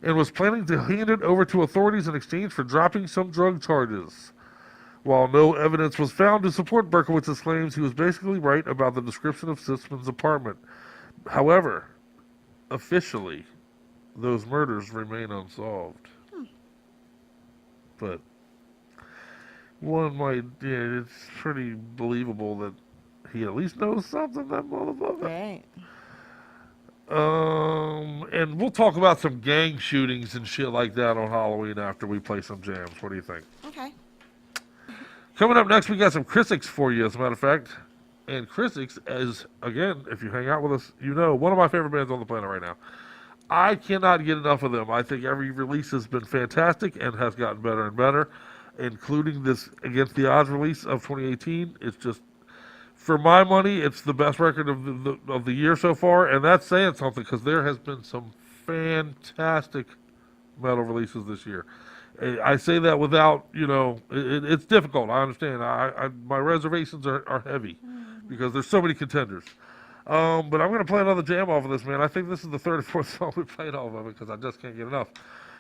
and was planning to hand it over to authorities in exchange for dropping some drug charges. While no evidence was found to support Berkowitz's claims, he was basically right about the description of Sisman's apartment. However, officially, those murders remain unsolved. But one might, yeah, it's pretty believable that he at least knows something, that motherfucker. Right. And we'll talk about some gang shootings and shit like that on Halloween after we play some jams. What do you think? Okay. Coming up next, we got some Chrisix for you, as a matter of fact. And Chrisix, as, again, if you hang out with us, you know, one of my favorite bands on the planet right now. I cannot get enough of them. I think every release has been fantastic and has gotten better and better, including this Against the Odds release of 2018. It's just, for my money, it's the best record of the year so far, and that's saying something because there has been some fantastic metal releases this year. I say that without, you know, it's difficult. I understand. My reservations are heavy because there's so many contenders. But I'm going to play another jam off of this, man. I think this is the third or fourth song we played off of it because I just can't get enough.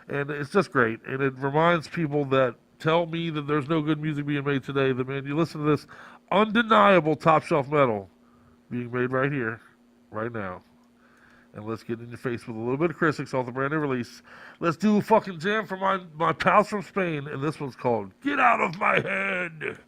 And it's just great. And it reminds people that tell me that there's no good music being made today. That, man, you listen to this undeniable top shelf metal being made right here, right now. And let's get in your face with a little bit of Chrisix off the brand new release. Let's do a fucking jam for my pals from Spain. And this one's called Get Out of My Head.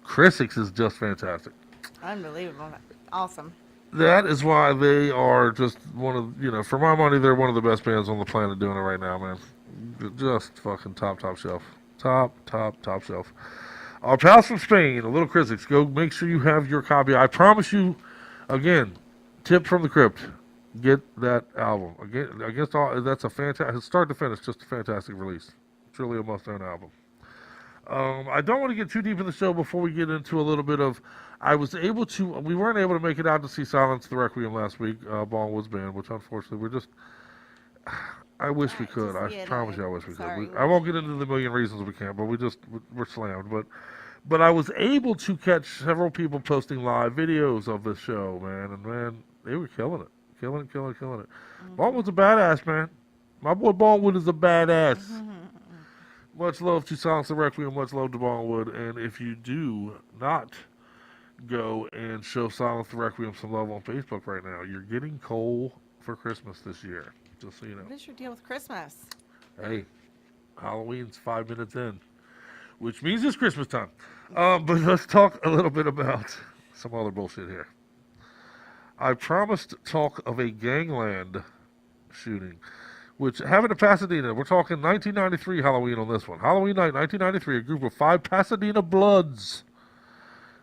Chrisix is just fantastic. Unbelievable. Awesome. That is why they are just one of, you know, for my money, they're one of the best bands on the planet doing it right now, man. Just fucking top shelf. Top shelf. Our pals from Spain, a little Chrisix. Go make sure you have your copy. I promise you, again, tip from the crypt. Get that album. Again, against all, that's a fantastic, start to finish, just a fantastic release. It's really a must-own album. I don't want to get too deep in the show before we get into a little bit of, we weren't able to make it out to see Silence the Requiem last week, Ballwood's band, which unfortunately I wish we could. I promise you I wish we could. I won't get into the million reasons we can't, but we're slammed. But I was able to catch several people posting live videos of this show, man, and man, they were killing it. Killing it. Mm-hmm. Ballwood's a badass, man. My boy Ballwood is a badass. Mm-hmm. Much love to Silence the Requiem, much love to Ballwood, and if you do not go and show Silence the Requiem some love on Facebook right now, you're getting coal for Christmas this year, just so you know. What is your deal with Christmas? Hey, Halloween's 5 minutes in, which means it's Christmas time. But let's talk a little bit about some other bullshit here. I promised talk of a gangland shooting, which happened in Pasadena. We're talking 1993 Halloween on this one. Halloween night, 1993, a group of 5 Pasadena Bloods,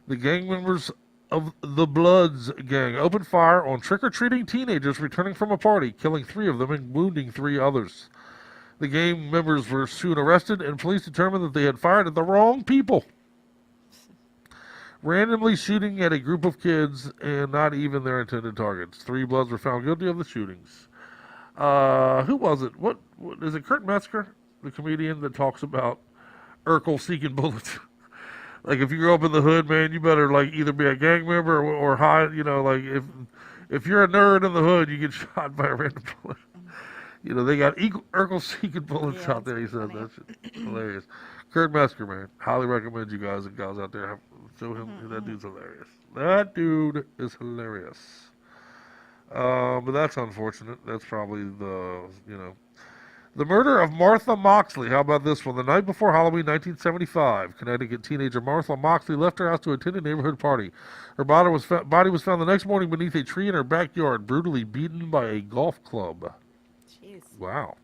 the gang members of the Bloods gang, opened fire on trick-or-treating teenagers returning from a party, killing 3 of them and wounding 3 others. The gang members were soon arrested, and police determined that they had fired at the wrong people, randomly shooting at a group of kids and not even their intended targets. 3 Bloods were found guilty of the shootings. Who was it? What is it? Kurt Metzger, the comedian that talks about Urkel seeking bullets. Like, if you grow up in the hood, man, you better like either be a gang member or hide. You know, like if you're a nerd in the hood, you get shot by a random bullet. You know, they got Urkel seeking bullets out there. He said that's hilarious. Kurt Metzger, man, highly recommend you guys and gals out there show him. That dude's hilarious. That dude is hilarious. But that's unfortunate. That's probably the murder of Martha Moxley. How about this one? The night before Halloween 1975, Connecticut teenager Martha Moxley left her house to attend a neighborhood party. Her body was found the next morning beneath a tree in her backyard, brutally beaten by a golf club. Jeez. Wow.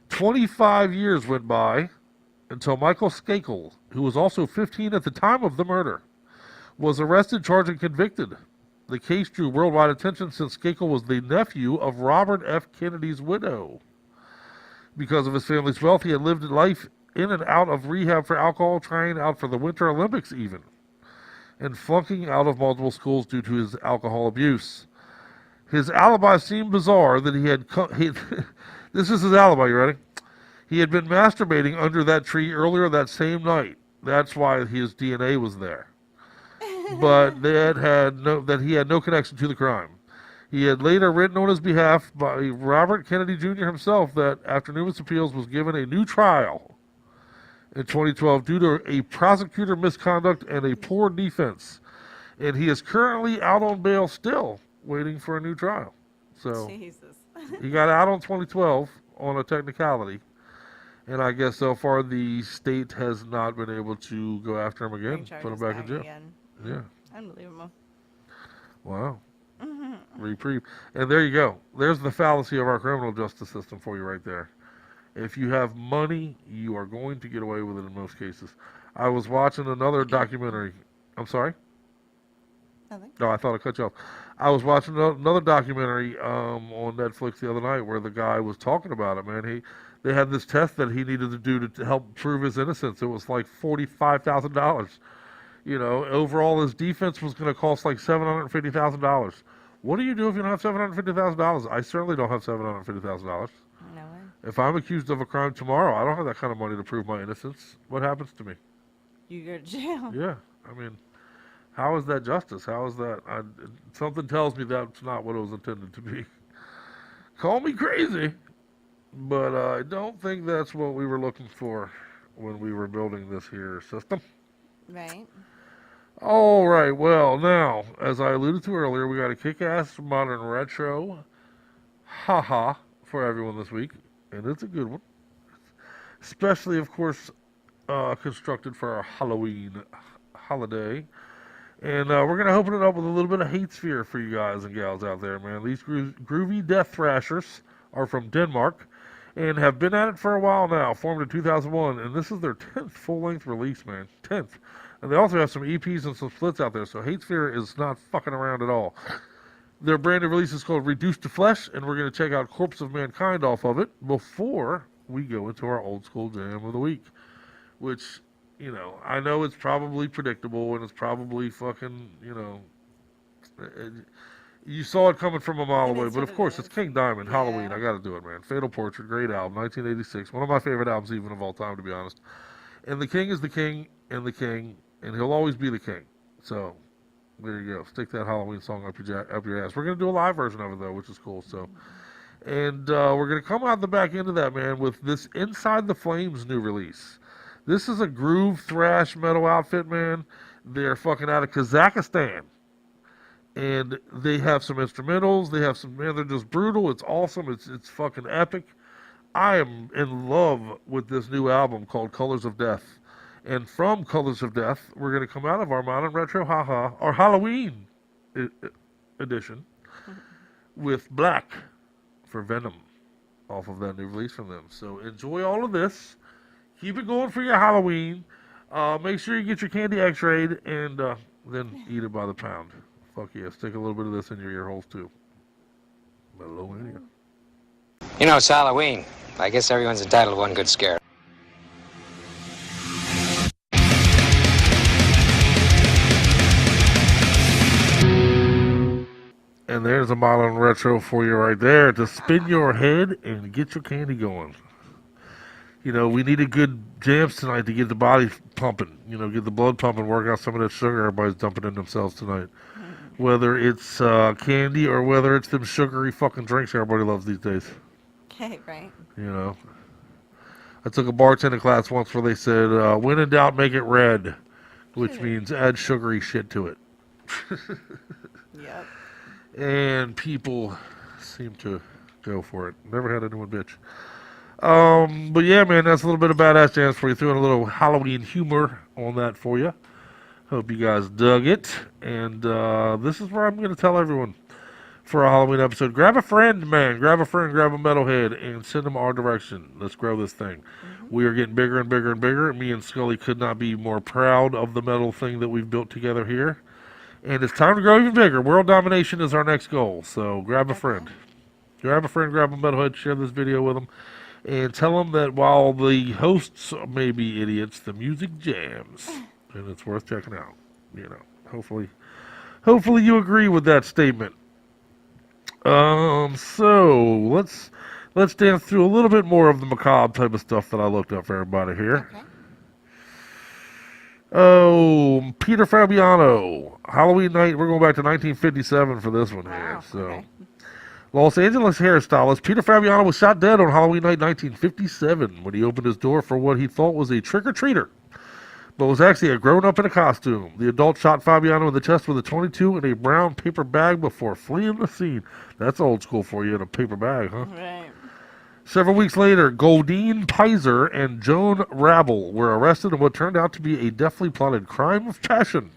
25 years went by until Michael Skakel, who was also 15 at the time of the murder, was arrested, charged, and convicted. The case drew worldwide attention since Skakel was the nephew of Robert F. Kennedy's widow. Because of his family's wealth, he had lived life in and out of rehab for alcohol, trying out for the Winter Olympics even, and flunking out of multiple schools due to his alcohol abuse. His alibi seemed bizarre that he had... this is his alibi, you ready? He had been masturbating under that tree earlier that same night. That's why his DNA was there. But that he had no connection to the crime. He had later written on his behalf by Robert Kennedy Jr. himself that, after numerous appeals, was given a new trial in 2012 due to a prosecutor misconduct and a poor defense. And he is currently out on bail still waiting for a new trial. So Jesus. he got out on 2012 on a technicality. And I guess so far the state has not been able to go after him again, Bring put him charges back in jail. again. Yeah. Unbelievable. Wow. Reprieve. And there you go. There's the fallacy of our criminal justice system for you right there. If you have money, you are going to get away with it in most cases. I was watching another documentary. I'm sorry? Nothing. No, I thought I cut you off. I was watching another documentary on Netflix the other night where the guy was talking about it, man. They had this test that he needed to do to help prove his innocence. It was like $45,000. You know, overall his defense was going to cost like $750,000. What do you do if you don't have $750,000? I certainly don't have $750,000. No way. If I'm accused of a crime tomorrow, I don't have that kind of money to prove my innocence. What happens to me? You go to jail. Yeah, I mean, how is that justice? How is that? Something tells me that's not what it was intended to be. Call me crazy, but I don't think that's what we were looking for when we were building this here system. Right. All right, well, now, as I alluded to earlier, we got a kick-ass modern retro haha for everyone this week, and it's a good one. Especially, of course, constructed for our Halloween holiday. And we're going to open it up with a little bit of hate sphere for you guys and gals out there, man. These groovy Death Thrashers are from Denmark and have been at it for a while now, formed in 2001, and this is their 10th full-length release, man. 10th. And they also have some EPs and some splits out there, so hate sphere is not fucking around at all. Their brand new release is called Reduced to Flesh, and we're going to check out Corpse of Mankind off of it before we go into our old school jam of the week, which, you know, I know it's probably predictable and it's probably fucking, you know, you saw it coming from a mile away, but of course it's King Diamond, Halloween. I got to do it, man. Fatal Portrait, great album, 1986, one of my favorite albums even of all time, to be honest. And the king is the king and the king, and he'll always be the king. So there you go. Stick that Halloween song up your ass. We're gonna do a live version of it though, which is cool. So, and we're gonna come out the back end of that, man, with this Inside the Flames new release. This is a groove thrash metal outfit, man. They're fucking out of Kazakhstan, and they have some instrumentals. They have some, man. They're just brutal. It's awesome. It's fucking epic. I am in love with this new album called Colors of Death. And from Colors of Death, we're going to come out of our modern retro haha, our Halloween edition, with Black for Venom off of that new release from them. So enjoy all of this. Keep it going for your Halloween. Make sure you get your candy x-rayed and then eat it by the pound. Fuck yeah. Stick a little bit of this in your ear holes too. Metal-O-Mania. You know, it's Halloween. I guess everyone's entitled to one good scare. And there's a modern retro for you right there to spin your head and get your candy going. You know, we needed good jams tonight to get the body pumping. You know, get the blood pumping, work out some of that sugar everybody's dumping in themselves tonight. Whether it's candy or whether it's them sugary fucking drinks everybody loves these days. Okay, right. You know, I took a bartending class once where they said, when in doubt, make it red, which means add sugary shit to it. Yep. And people seem to go for it. Never had anyone bitch. But yeah, man, that's a little bit of badass jams for you. Threw in a little Halloween humor on that for you. Hope you guys dug it. And this is where I'm going to tell everyone for a Halloween episode. Grab a friend, man. Grab a friend, grab a metalhead, and send them our direction. Let's grow this thing. We are getting bigger and bigger and bigger. Me and Scully could not be more proud of the metal thing that we've built together here. And it's time to grow even bigger. World domination is our next goal. So grab a friend. Grab a friend, grab a metalhead, share this video with them, and tell them that while the hosts may be idiots, the music jams. And it's worth checking out. You know, hopefully you agree with that statement. So let's dance through a little bit more of the macabre type of stuff that I looked up for everybody here. Okay. Oh, Peter Fabiano, Halloween night. We're going back to 1957 for this one here. Wow, So, okay. Los Angeles hairstylist Peter Fabiano was shot dead on Halloween night 1957 when he opened his door for what he thought was a trick-or-treater. but was actually a grown-up in a costume. The adult shot Fabiano in the chest with a .22 in a brown paper bag before fleeing the scene. That's old school for you, in a paper bag, huh? Right. Several weeks later, Goldine Pizer and Joan Rabel were arrested in what turned out to be a deftly plotted crime of passion.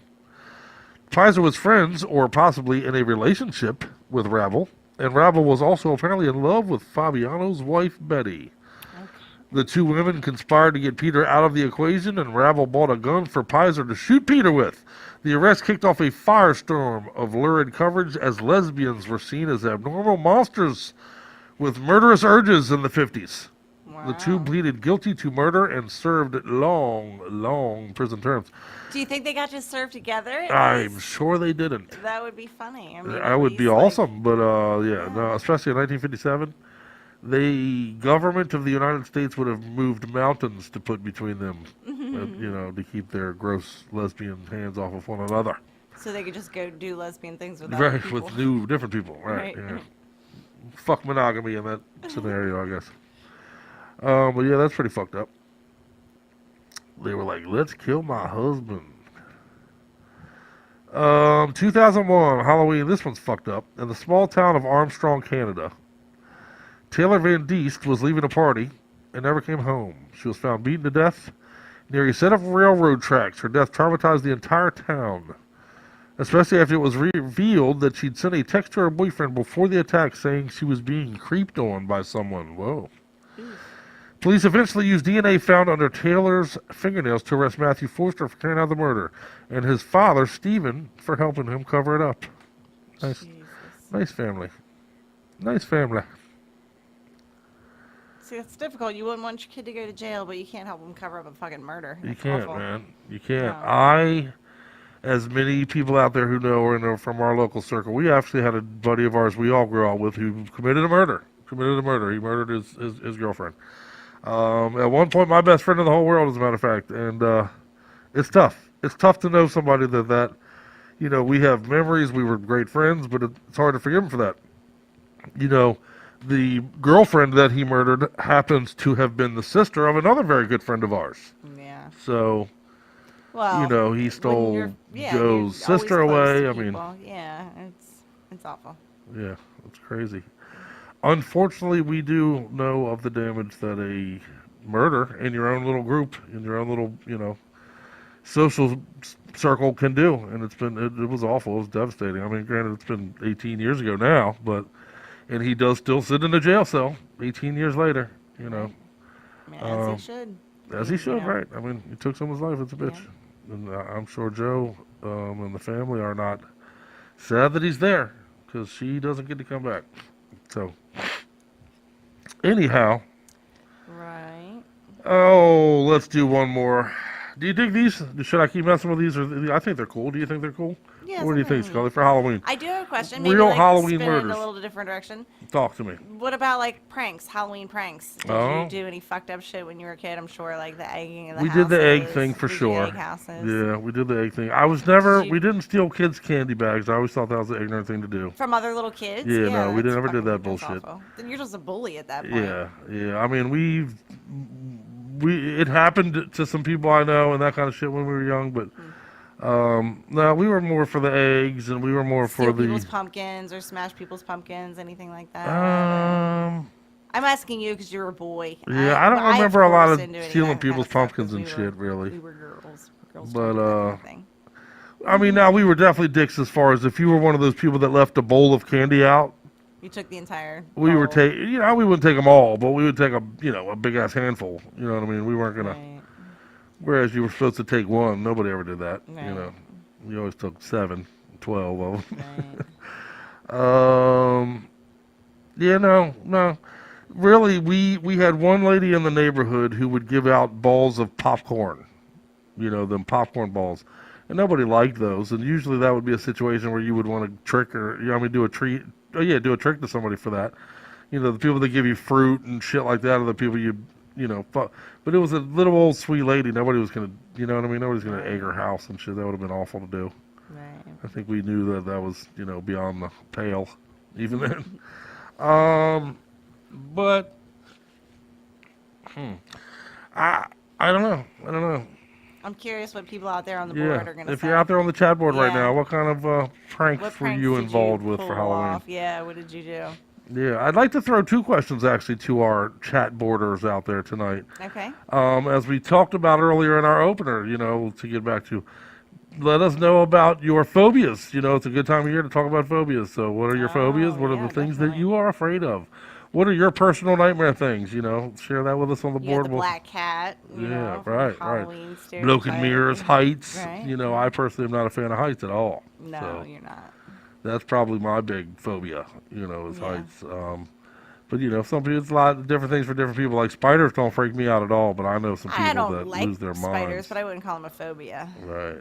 Pizer was friends, or possibly in a relationship, with Rabel, and Rabel was also apparently in love with Fabiano's wife, Betty. The two women conspired to get Peter out of the equation, and Rabel bought a gun for Pizer to shoot Peter with. The arrest kicked off a firestorm of lurid coverage as lesbians were seen as abnormal monsters with murderous urges in the 50s. Wow. The two pleaded guilty to murder and served long, long prison terms. Do you think they got to serve together? I'm sure they didn't. That would be funny. I mean, That would be awesome, but yeah, no, especially in 1957. The government of the United States would have moved mountains to put between them, to keep their gross lesbian hands off of one another. So they could just go do lesbian things with other Right, people. with different people, right? Yeah. Fuck monogamy in that scenario, I guess. But yeah, that's pretty fucked up. They were like, let's kill my husband. 2001, Halloween, this one's fucked up. In the small town of Armstrong, Canada, Taylor Van Diest was leaving a party and never came home. She was found beaten to death near a set of railroad tracks. Her death traumatized the entire town, especially after it was revealed that she'd sent a text to her boyfriend before the attack saying she was being creeped on by someone. Whoa. Police eventually used DNA found under Taylor's fingernails to arrest Matthew Forster for carrying out the murder, and his father, Stephen, for helping him cover it up. Nice family. Nice family. See, it's difficult. You wouldn't want your kid to go to jail, but you can't help them cover up a fucking murder. You That's can't, awful. man. You can't. No. As many people out there who know or know from our local circle, we actually had a buddy of ours we all grew up with who committed a murder. He murdered his girlfriend. At one point, my best friend in the whole world, as a matter of fact. And it's tough. It's tough to know somebody that we have memories. We were great friends, but it's hard to forgive him for that. The girlfriend that he murdered happens to have been the sister of another very good friend of ours. Yeah. So, Well, he stole you're Joe's always sister close away. to I mean, people. Yeah, it's awful. yeah, it's crazy. Unfortunately, we do know of the damage that a murder in your own little group, in your own little, social circle can do. And it was awful. It was devastating. I mean, granted, it's been 18 years ago now, and he does still sit in a jail cell 18 years later, I mean, as he should. As he should, Yeah. right. I mean, he took someone's life. It's a bitch. Yeah. And I'm sure Joe and the family are not sad that he's there, because she doesn't get to come back. So, anyhow. Right. Oh, let's do one more. Do you dig these? Should I keep messing with these? I think they're cool. Do you think they're cool? Yeah, What do you think, something- Scully, for Halloween? I do have a question. Maybe Real like Halloween spin it in murders. a little different direction. Talk to me. What about like pranks, Halloween pranks? Did Oh. you do any fucked up shit when you were a kid? I'm sure, like the egging of the We houses. did the egg thing for Did you sure. egg houses? Yeah, we did the egg thing. I was never. Did you- We didn't steal kids' candy bags. I always thought that was the ignorant thing to do. From other little kids? Yeah, no, we that's never did fucking- that that's bullshit. awful. Then you're just a bully at that point. Yeah. I mean, it happened to some people I know and that kind of shit when we were young, but no, we were more for the eggs and we were more Steal for the. people's pumpkins or smash people's pumpkins, anything like that. I'm asking you because you're a boy. Yeah, I don't of remember a lot course of didn't do any of stealing that kind people's of stuff pumpkins 'cause and shit, really. We were girls. Girls But, don't do that kind of thing. I mean, now we were definitely dicks as far as if you were one of those people that left a bowl of candy out. You took the entire. We were bowl. we wouldn't take them all, but we would take a big ass handful. You know what I mean? We weren't gonna. Right. Whereas you were supposed to take one, nobody ever did that. Right. You know, we always took 7, 12 of them. Right. Yeah, no. Really, we had one lady in the neighborhood who would give out balls of popcorn. Them popcorn balls. And nobody liked those. And usually that would be a situation where you would want to trick or, do a treat. Oh, yeah, do a trick to somebody for that. The people that give you fruit and shit like that are the people fuck. But it was a little old sweet lady. Nobody was going to, you know what I mean? Nobody's going to egg her house and shit. That would have been awful to do. Right. I think we knew that was, beyond the pale, even then. But I don't know. I'm curious what people out there on the board are going to say. If you're out there on the chat board right Yeah. now, what kind of pranks What were pranks you did involved you with for pull Halloween? off? Yeah, what did you do? Yeah, I'd like to throw two questions actually to our chat boarders out there tonight. Okay. As we talked about earlier in our opener, to get back to, let us know about your phobias. It's a good time of year to talk about phobias. So what are your phobias? What are yeah, the things that definitely. you are afraid of? What are your personal nightmare things? Share that with us on the You had board. the black cat, Yeah, from right. Halloween Broken stereotype. mirrors, heights. Right. I personally am not a fan of heights at all. No, So you're not. that's probably my big phobia, is Yeah. heights. But some people, it's a lot of different things for different people. Like spiders don't freak me out at all, but I know some I people don't that like lose their spiders, minds. but I wouldn't call them a phobia. Right.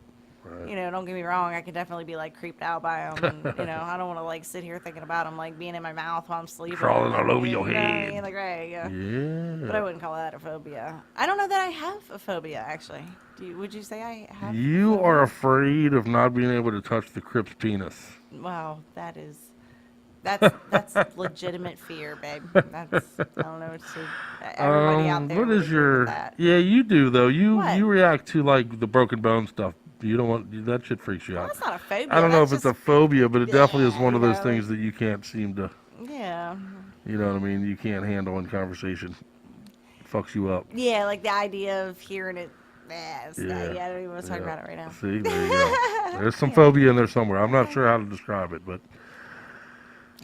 Don't get me wrong. I could definitely be creeped out by them, and I don't want to sit here thinking about them being in my mouth while I'm sleeping, Crawling all over your you know what I head. mean? Right, yeah. Yeah. But I wouldn't call that a phobia. I don't know that I have a phobia actually. Would you say I have? You a phobia? are afraid of not being able to touch the Crip's penis. Wow, that's legitimate fear, babe. I don't know what to. Everybody out there. What would is agree your? with that. Yeah, you do though. You What? react to the broken bone stuff. You don't want that shit freaks you Well, out. that's not a phobia. I don't know if that's it's a phobia, but it definitely is Yeah, one of you those know, things that you can't seem to. Yeah. You know what I mean? You can't handle in conversation. It fucks you up. Yeah, the idea of hearing it. Yeah, I don't even want to talk Yeah. about it right now. See, there you go. There's some phobia in there somewhere. I'm not sure how to describe it, but.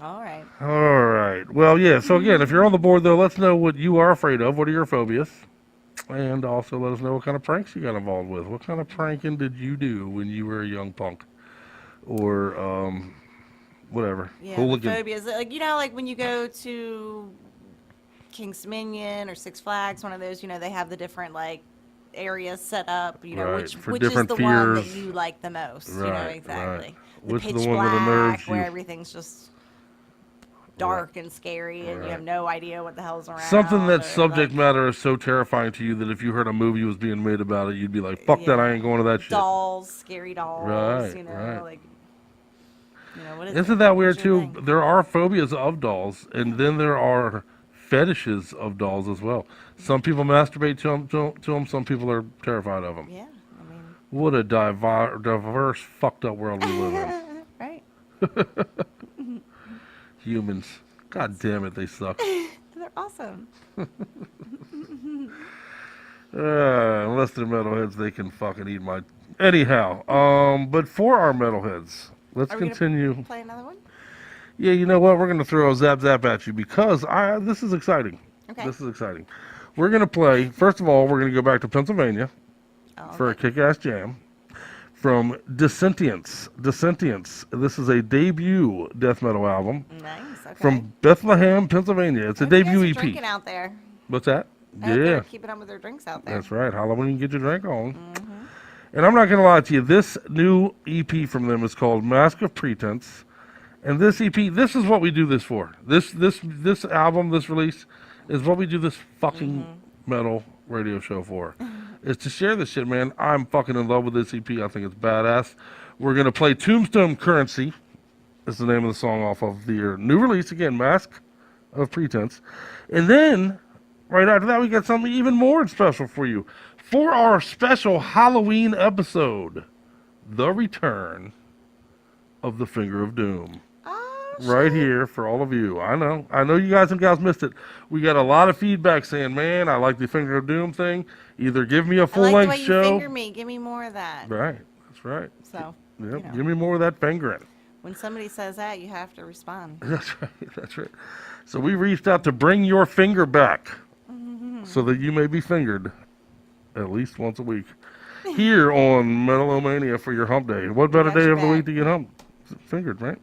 All right. All right. Well, yeah. So again, if you're on the board though, let's know what you are afraid of. What are your phobias? And also let us know what kind of pranks you got involved with. What kind of pranking did you do when you were a young punk? Or whatever. Yeah, Hooligan. the phobias. When you go to King's Dominion or Six Flags, one of those, they have the different areas set up, Right, for which is different the one that fears. you like the most, Right, exactly. right. The Which is pitch the one that black, unnerves where you? everything's just dark and scary, and you have no idea what the hell's around. Something that or, subject matter is so terrifying to you that if you heard a movie was being made about it, you'd be like, fuck that, I ain't going to that shit. Dolls, scary dolls, Right, right. What is Isn't it? that weird What's your too? thing? There are phobias of dolls, and then there are fetishes of dolls as well. Some people masturbate to them. Some people are terrified of them. Yeah, What a diverse, fucked up world we live in. right. Humans. God damn it, they suck. They're awesome. Unless they're metalheads, they can fucking eat my. Anyhow, but for our metalheads, let's Are we continue. gonna play another one? Yeah, you know what? We're gonna throw a zap at you because this is exciting. Okay. This is exciting. We're gonna play. First of all, we're gonna go back to Pennsylvania for a okay. kick-ass jam from Dissentience. Dissentience. This is a debut death metal album Nice. Okay. from Bethlehem, Pennsylvania. It's a Hope you guys debut are EP. drinking out there. What's that? I hope Yeah. they're keeping up with their drinks out there. That's right. Halloween, get your drink on. And I'm not going to lie to you. This new EP from them is called Mask of Pretense. And this EP, this is what we do this for. This album, this release, is what we do this fucking metal radio show for. Is to share this shit, man. I'm fucking in love with this EP. I think it's badass. We're going to play Tombstone Currency. Is the name of the song off of their new release. Again, Mask of Pretense. And then, right after that, we got something even more special for you. For our special Halloween episode, the return of the Finger of Doom. Right here for all of you. I know you guys and gals missed it. We got a lot of feedback saying, man, I like the Finger of Doom thing. Either give me a I full-length like the way you show. finger me. Give me more of that. Right, that's right. So, Yep. Give me more of that fingering. when somebody says that, you have to respond. That's right, that's right. So we reached out to bring your finger back so that you may be fingered at least once a week here on Metal-O-Mania for your hump day. What better Got day your of the back. week to get fingered, right?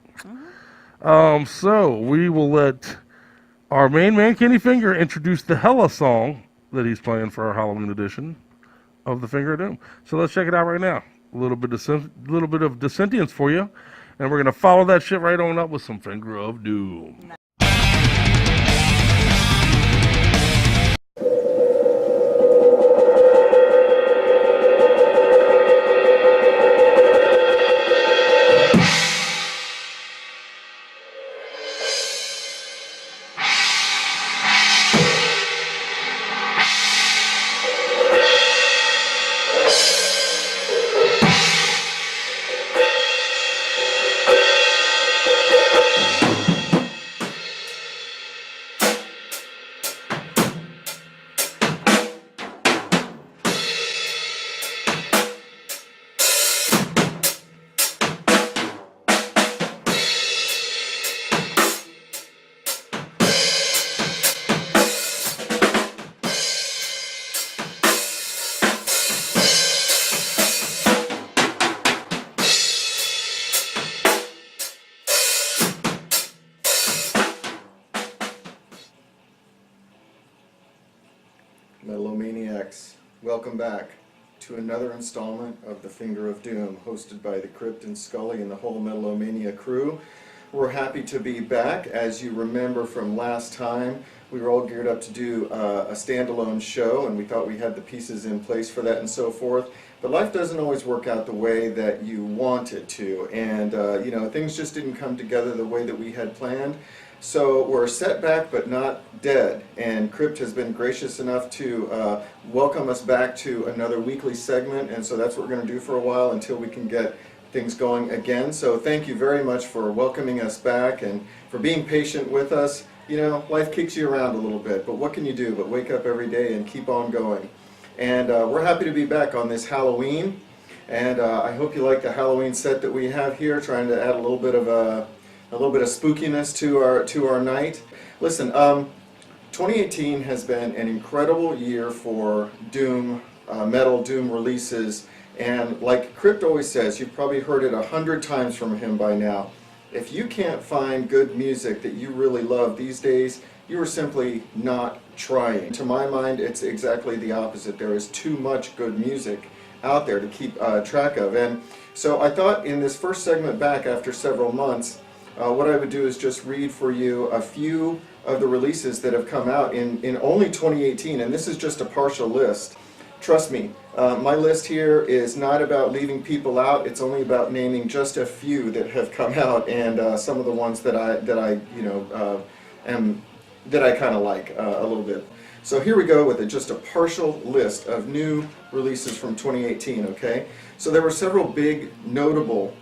So we will let our main man, Kenny Finger, introduce the Hella song that he's playing for our Halloween edition of the Finger of Doom. So let's check it out right now. A little bit of dissentience for you, and we're gonna follow that shit right on up with some Finger of Doom. Metal-O-Maniacs, welcome back to another installment of The Finger of Doom, hosted by the Crypt and Scully and the whole Metal-O-Mania crew. We're happy to be back. As you remember from last time, we were all geared up to do a standalone show, and we thought we had the pieces in place for that and so forth. But life doesn't always work out the way that you want it to, and things just didn't come together the way that we had planned. So we're set back but not dead, and Crypt has been gracious enough to welcome us back to another weekly segment, and so that's what we're going to do for a while until we can get things going again. So thank you very much for welcoming us back and for being patient with us. You know, life kicks you around a little bit, but what can you do but wake up every day and keep on going? And we're happy to be back on this Halloween, and I hope you like the Halloween set that we have here, trying to add a little bit of spookiness to our night. Listen, 2018 has been an incredible year for Doom, metal Doom releases, and like Crypt always says, you've probably heard it 100 times from him by now. If you can't find good music that you really love these days, you are simply not trying. To my mind, it's exactly the opposite. There is too much good music out there to keep track of. And so I thought in this first segment back after several months, what I would do is just read for you a few of the releases that have come out in only 2018, and this is just a partial list. Trust me, my list here is not about leaving people out. It's only about naming just a few that have come out, and some of the ones that I kind of like a little bit. So here we go with just a partial list of new releases from 2018, okay? So there were several big, notable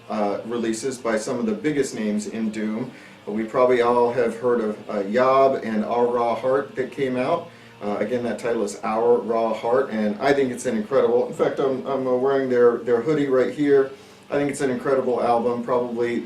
releases by some of the biggest names in Doom. We probably all have heard of Yob and Our Raw Heart that came out. Again, that title is Our Raw Heart, and I think it's an incredible, in fact, I'm wearing their hoodie right here. I think it's an incredible album, probably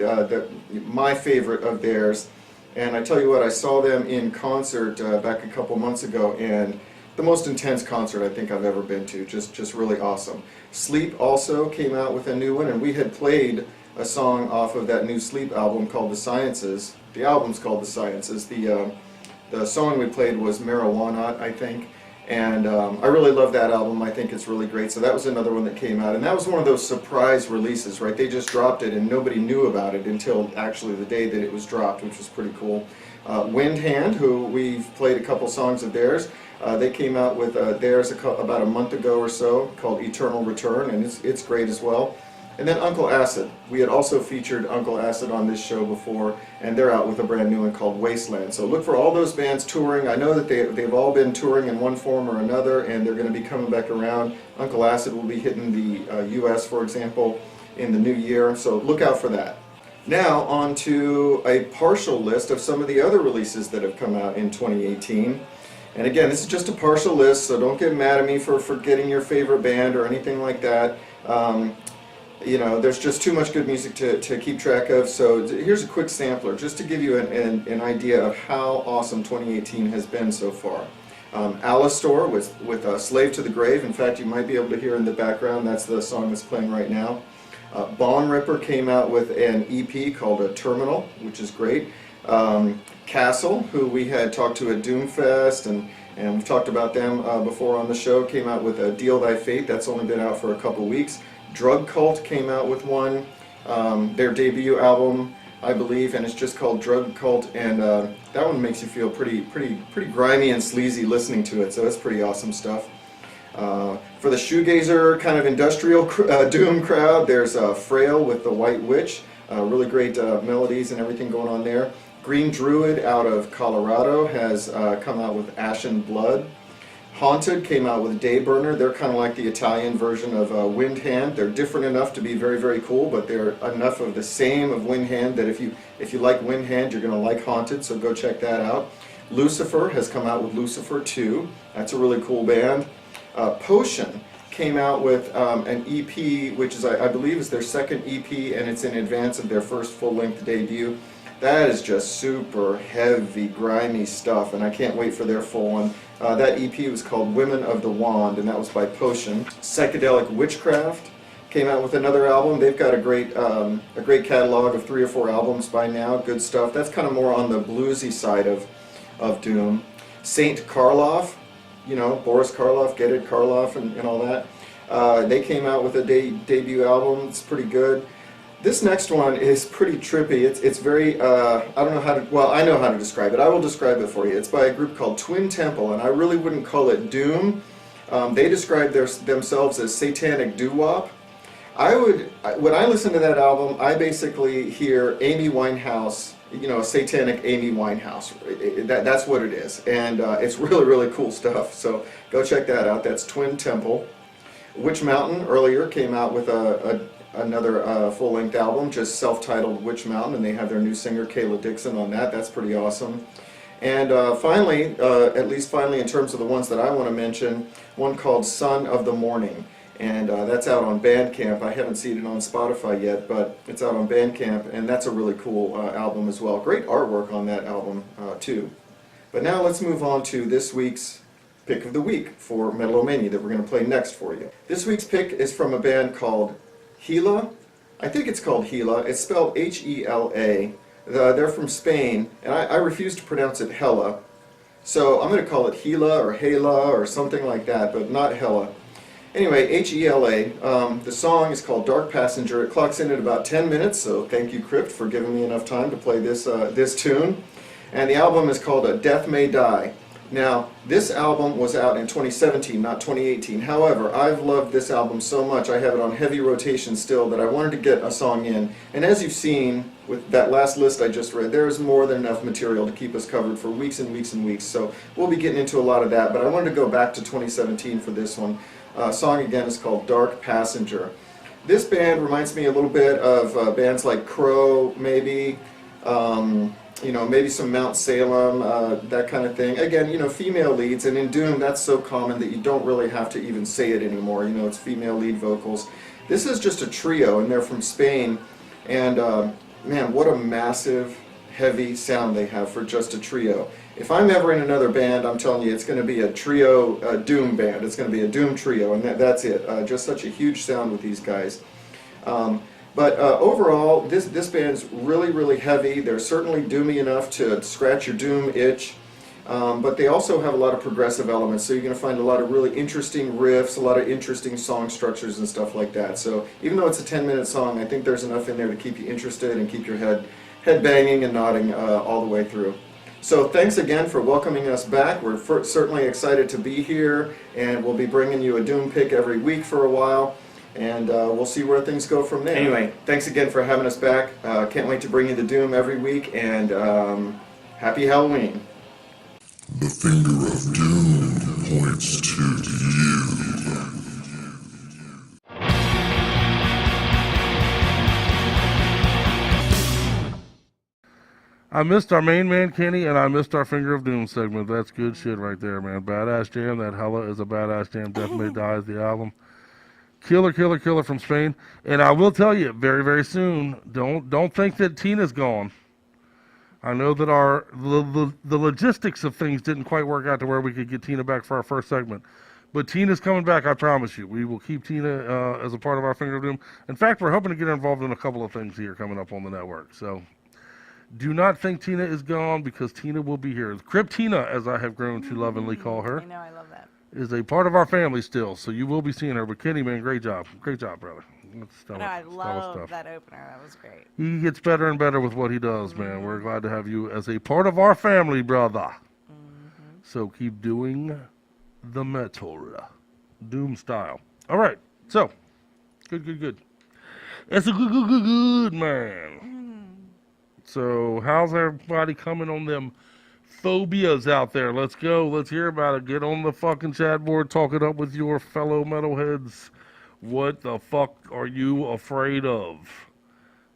my favorite of theirs. And I tell you what, I saw them in concert back a couple months ago, and the most intense concert I think I've ever been to. Just really awesome. Sleep also came out with a new one, and we had played a song off of that new Sleep album called The Sciences. The album's called The Sciences. The song we played was Marijuana, I think. And I really love that album. I think it's really great. So that was another one that came out. And that was one of those surprise releases, right? They just dropped it and nobody knew about it until actually the day that it was dropped, which was pretty cool. Windhand, who we've played a couple songs of theirs, they came out with theirs about a month ago or so called Eternal Return, and it's great as well. And then Uncle Acid. We had also featured Uncle Acid on this show before, and they're out with a brand new one called Wasteland. So look for all those bands touring. I know that they've all been touring in one form or another, and they're going to be coming back around. Uncle Acid will be hitting the U.S., for example, in the new year, so look out for that. Now on to a partial list of some of the other releases that have come out in 2018. And again, this is just a partial list, so don't get mad at me for forgetting your favorite band or anything like that. You know, there's just too much good music to keep track of, so here's a quick sampler just to give you an idea of how awesome 2018 has been so far. Alistor with Slave to the Grave. In fact, you might be able to hear in the background, that's the song that's playing right now. Bone Ripper came out with an EP called a Terminal, which is great. Castle, who we had talked to at Doomfest, and we've talked about them before on the show, came out with a Deal Thy Fate. That's only been out for a couple weeks. Drug Cult came out with one, their debut album, I believe, and it's just called Drug Cult, and that one makes you feel pretty grimy and sleazy listening to it, so that's pretty awesome stuff. For the shoegazer kind of industrial doom crowd, there's Frail with the White Witch, really great melodies and everything going on there. Green Druid out of Colorado has come out with Ashen Blood. Haunted came out with Dayburner. They're kind of like the Italian version of Windhand. They're different enough to be very cool, but they're enough of the same of Windhand that if you like Windhand, you're going to like Haunted, so go check that out. Lucifer has come out with Lucifer 2. That's a really cool band. Potion came out with an EP, which is I believe is their second EP, and it's in advance of their first full-length debut. That is just super heavy, grimy stuff, and I can't wait for their full one. That EP was called Women of the Wand, and that was by Potion. Psychedelic Witchcraft came out with another album. They've got a great catalog of 3 or 4 albums by now. Good stuff. That's kind of more on the bluesy side of Doom. Saint Karloff you know, Boris Karloff, Get It Karloff, and all that. They came out with a debut album. It's pretty good. This next one is pretty trippy. It's very, I don't know how to, well, I know how to describe it. I will describe it for you. It's by a group called Twin Temple, and I really wouldn't call it doom. They describe themselves as satanic doo-wop. When I listen to that album, I basically hear Amy Winehouse, you know, a satanic Amy Winehouse. That's what it is. And it's really, really cool stuff. So go check that out. That's Twin Temple. Witch Mountain earlier came out with another full-length album, just self-titled Witch Mountain, and they have their new singer Kayla Dixon on that. That's pretty awesome. And finally, at least finally in terms of the ones that I want to mention, one called Son of the Morning. And that's out on Bandcamp. I haven't seen it on Spotify yet, but it's out on Bandcamp, and that's a really cool album as well. Great artwork on that album, too. But now let's move on to this week's pick of the week for Metal-O-Mania that we're going to play next for you. This week's pick is from a band called Hela. I think it's called Hela. It's spelled H-E-L-A. They're from Spain, and I refuse to pronounce it Hella. So I'm going to call it Hela or Hela or something like that, but not Hella. Anyway, H-E-L-A. The song is called Dark Passenger. It clocks in at about 10 minutes, so thank you, Crypt, for giving me enough time to play this tune. And the album is called Death May Die. Now, this album was out in 2017, not 2018. However, I've loved this album so much, I have it on heavy rotation still, that I wanted to get a song in. And as you've seen with that last list I just read, there is more than enough material to keep us covered for weeks and weeks and weeks. So we'll be getting into a lot of that, but I wanted to go back to 2017 for this one. Song again is called Dark Passenger. This band reminds me a little bit of bands like Crow, maybe. You know, maybe some Mount Salem, that kind of thing. Again, you know, female leads, and in Doom, that's so common that you don't really have to even say it anymore. You know, it's female lead vocals. This is just a trio, and they're from Spain, and man, what a massive, heavy sound they have for just a trio. If I'm ever in another band, I'm telling you, it's going to be a trio Doom band. It's going to be a Doom trio, and that's it. Just such a huge sound with these guys. But overall, this band's really, really heavy. They're certainly doomy enough to scratch your Doom itch. But they also have a lot of progressive elements, so you're going to find a lot of really interesting riffs, a lot of interesting song structures and stuff like that. So even though it's a 10-minute song, I think there's enough in there to keep you interested and keep your head banging and nodding all the way through. So thanks again for welcoming us back. We're certainly excited to be here, and we'll be bringing you a Doom pick every week for a while. And we'll see where things go from there. Anyway, thanks again for having us back. Can't wait to bring you the Doom every week, and happy Halloween. The finger of doom points to you. I missed our main man, Kenny, and I missed our Finger of Doom segment. That's good shit right there, man. Badass jam. That Hella is a badass jam. Death May Die is the album. Killer, killer, killer from Spain. And I will tell you, very, very soon, don't think that Tina's gone. I know that the logistics of things didn't quite work out to where we could get Tina back for our first segment. But Tina's coming back, I promise you. We will keep Tina as a part of our Finger of Doom. In fact, we're hoping to get her involved in a couple of things here coming up on the network. So do not think Tina is gone, because Tina will be here. Crypt Tina, as I have grown to lovingly call her. I know, I love that. Is a part of our family still, so you will be seeing her. But Kenny, man, great job, brother. I know, I love that opener. That was great. He gets better and better with what he does, man. We're glad to have you as a part of our family, brother. So keep doing the metal, Doom style. All right, so good. It's a good, man. So how's everybody coming on them phobias out there? Let's go. Let's hear about it. Get on the fucking chat board. Talk it up with your fellow metalheads. What the fuck are you afraid of?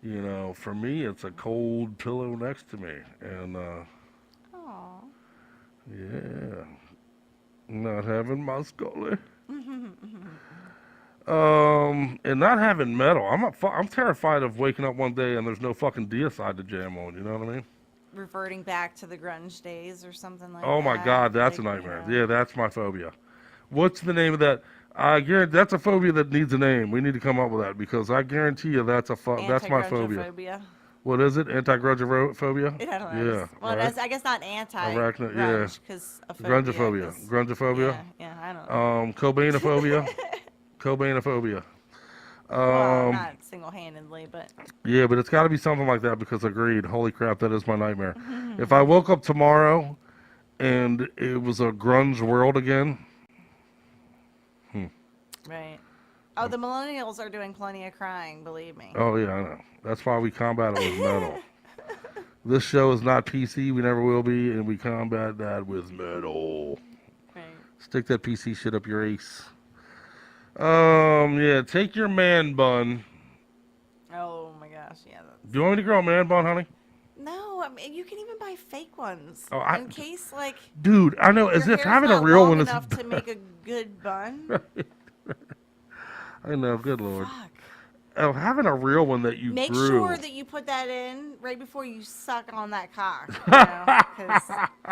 You know, for me, it's a cold pillow next to me. And, Aww. yeah. Not having my Scully. And not having metal. I'm terrified of waking up one day and there's no fucking Deicide to jam on. You know what I mean? Reverting back to the grunge days or something like that. Oh my God, that's a nightmare. Yeah, that's my phobia. What's the name of that? I guarantee that's a phobia that needs a name. We need to come up with that, because I guarantee you that's my phobia. What is it? Anti-grungeophobia? I don't know. Yeah. Well, right? I guess not anti. Arachno- yeah. Because Grungeophobia. Grungeophobia. Yeah, I don't know. Cobainophobia. Cobainophobia. Well, not single-handedly, but Yeah, but it's got to be something like that because agreed. Holy crap, that is my nightmare. If I woke up tomorrow and it was a grunge world again, right. Oh, the millennials are doing plenty of crying. Believe me. oh yeah, I know. That's why we combat it with metal. This show is not PC. We never will be, and we combat that with metal. Right. Stick that PC shit up your ace. Yeah, take your man bun. Oh my gosh, yeah. Do you want me to grow a man bun, honey? No, I mean, you can even buy fake ones. Oh, in case, like, Dude, I know. As your if hair's having a not real long one is. enough to make a good bun. I know. Good lord. Fuck. Oh, having a real one that you Make grew. sure that you put that in right before you suck on that cock, because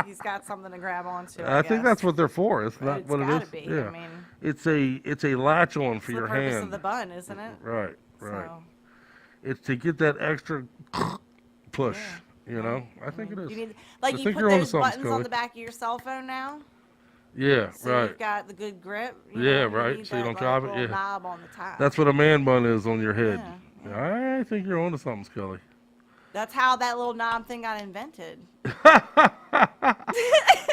he's got something to grab onto. I think that's what they're for. It's not It's what it gotta is. be. Yeah. I mean, It's a latch on for it's your the purpose hand. of the bun, isn't it? Right. So, It's to get that extra push. Yeah. You know, I think it is. you need, I like, you think put you're onto those something, buttons Scully. on the back of your cell phone now. Yeah, So right. you've got the good grip. Yeah, you right, need so you that, don't drop it, little yeah. knob on the top. That's what a man bun is on your head. Yeah, I think you're onto something, Scully. That's how that little knob thing got invented.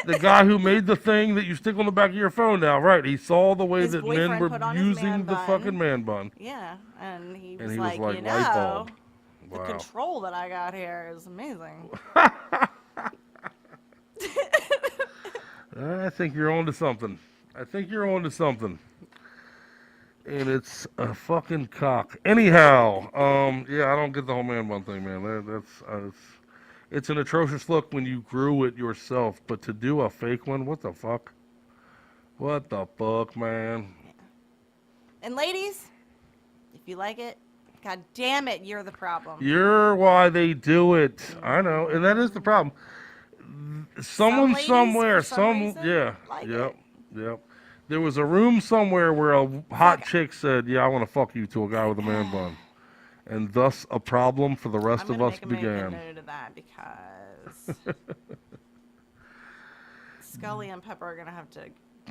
The guy who made the thing that you stick on the back of your phone now, right? He saw the way His that men boyfriend were put on his using man the bun. fucking man bun. Yeah, and he was he was like, like, you light know, bulb. the Wow. control that I got here is amazing. I think you're onto something. And it's a fucking cock. Anyhow, yeah, I don't get the whole man bun thing, man. It's an atrocious look when you grew it yourself, but to do a fake one, what the fuck? What the fuck, man? And ladies, if you like it, god damn it, you're the problem. You're why they do it. I know, and that is the problem. Someone ladies, somewhere, for some reason, yeah, like yep. There was a room somewhere where a hot chick said, "Yeah, I want to fuck you," to a guy with a man bun, and thus a problem for the rest I'm of gonna us make a began. note of that because Scully and Pepper are gonna have to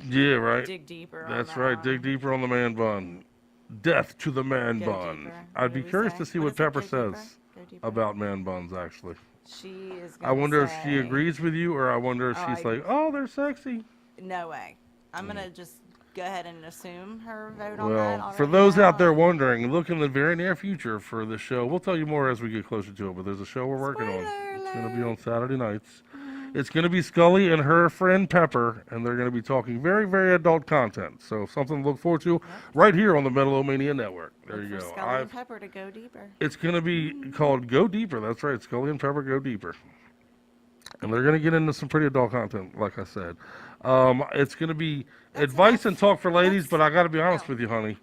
Yeah, right. dig deeper. That's on that right. one. Dig deeper on the man bun. Death to the man Go bun. deeper. I'd What be did we curious say? to see What what is it? Pepper Go deeper? says Go deeper. about man buns. Actually, She is. I Gonna wonder if she say- agrees with you, or I wonder if she's like, "Oh, they're sexy." No way. I'm gonna just go ahead and assume her vote on that. Well, for already those now. out there wondering, look in the very near future for the show. We'll tell you more as we get closer to it, but there's a show we're working on. Spoiler It's going to be on Saturday nights. It's going to be Scully and her friend Pepper, and they're going to be talking very, very adult content. So something to look forward to right here on the Metal-O-Mania Network. There you For go. Scully and Pepper to go deeper. It's going to be called Go Deeper. That's right. Scully and Pepper Go Deeper. And they're going to get into some pretty adult content, like I said. It's going to be advice and talk for ladies, but I got to be honest with you, honey.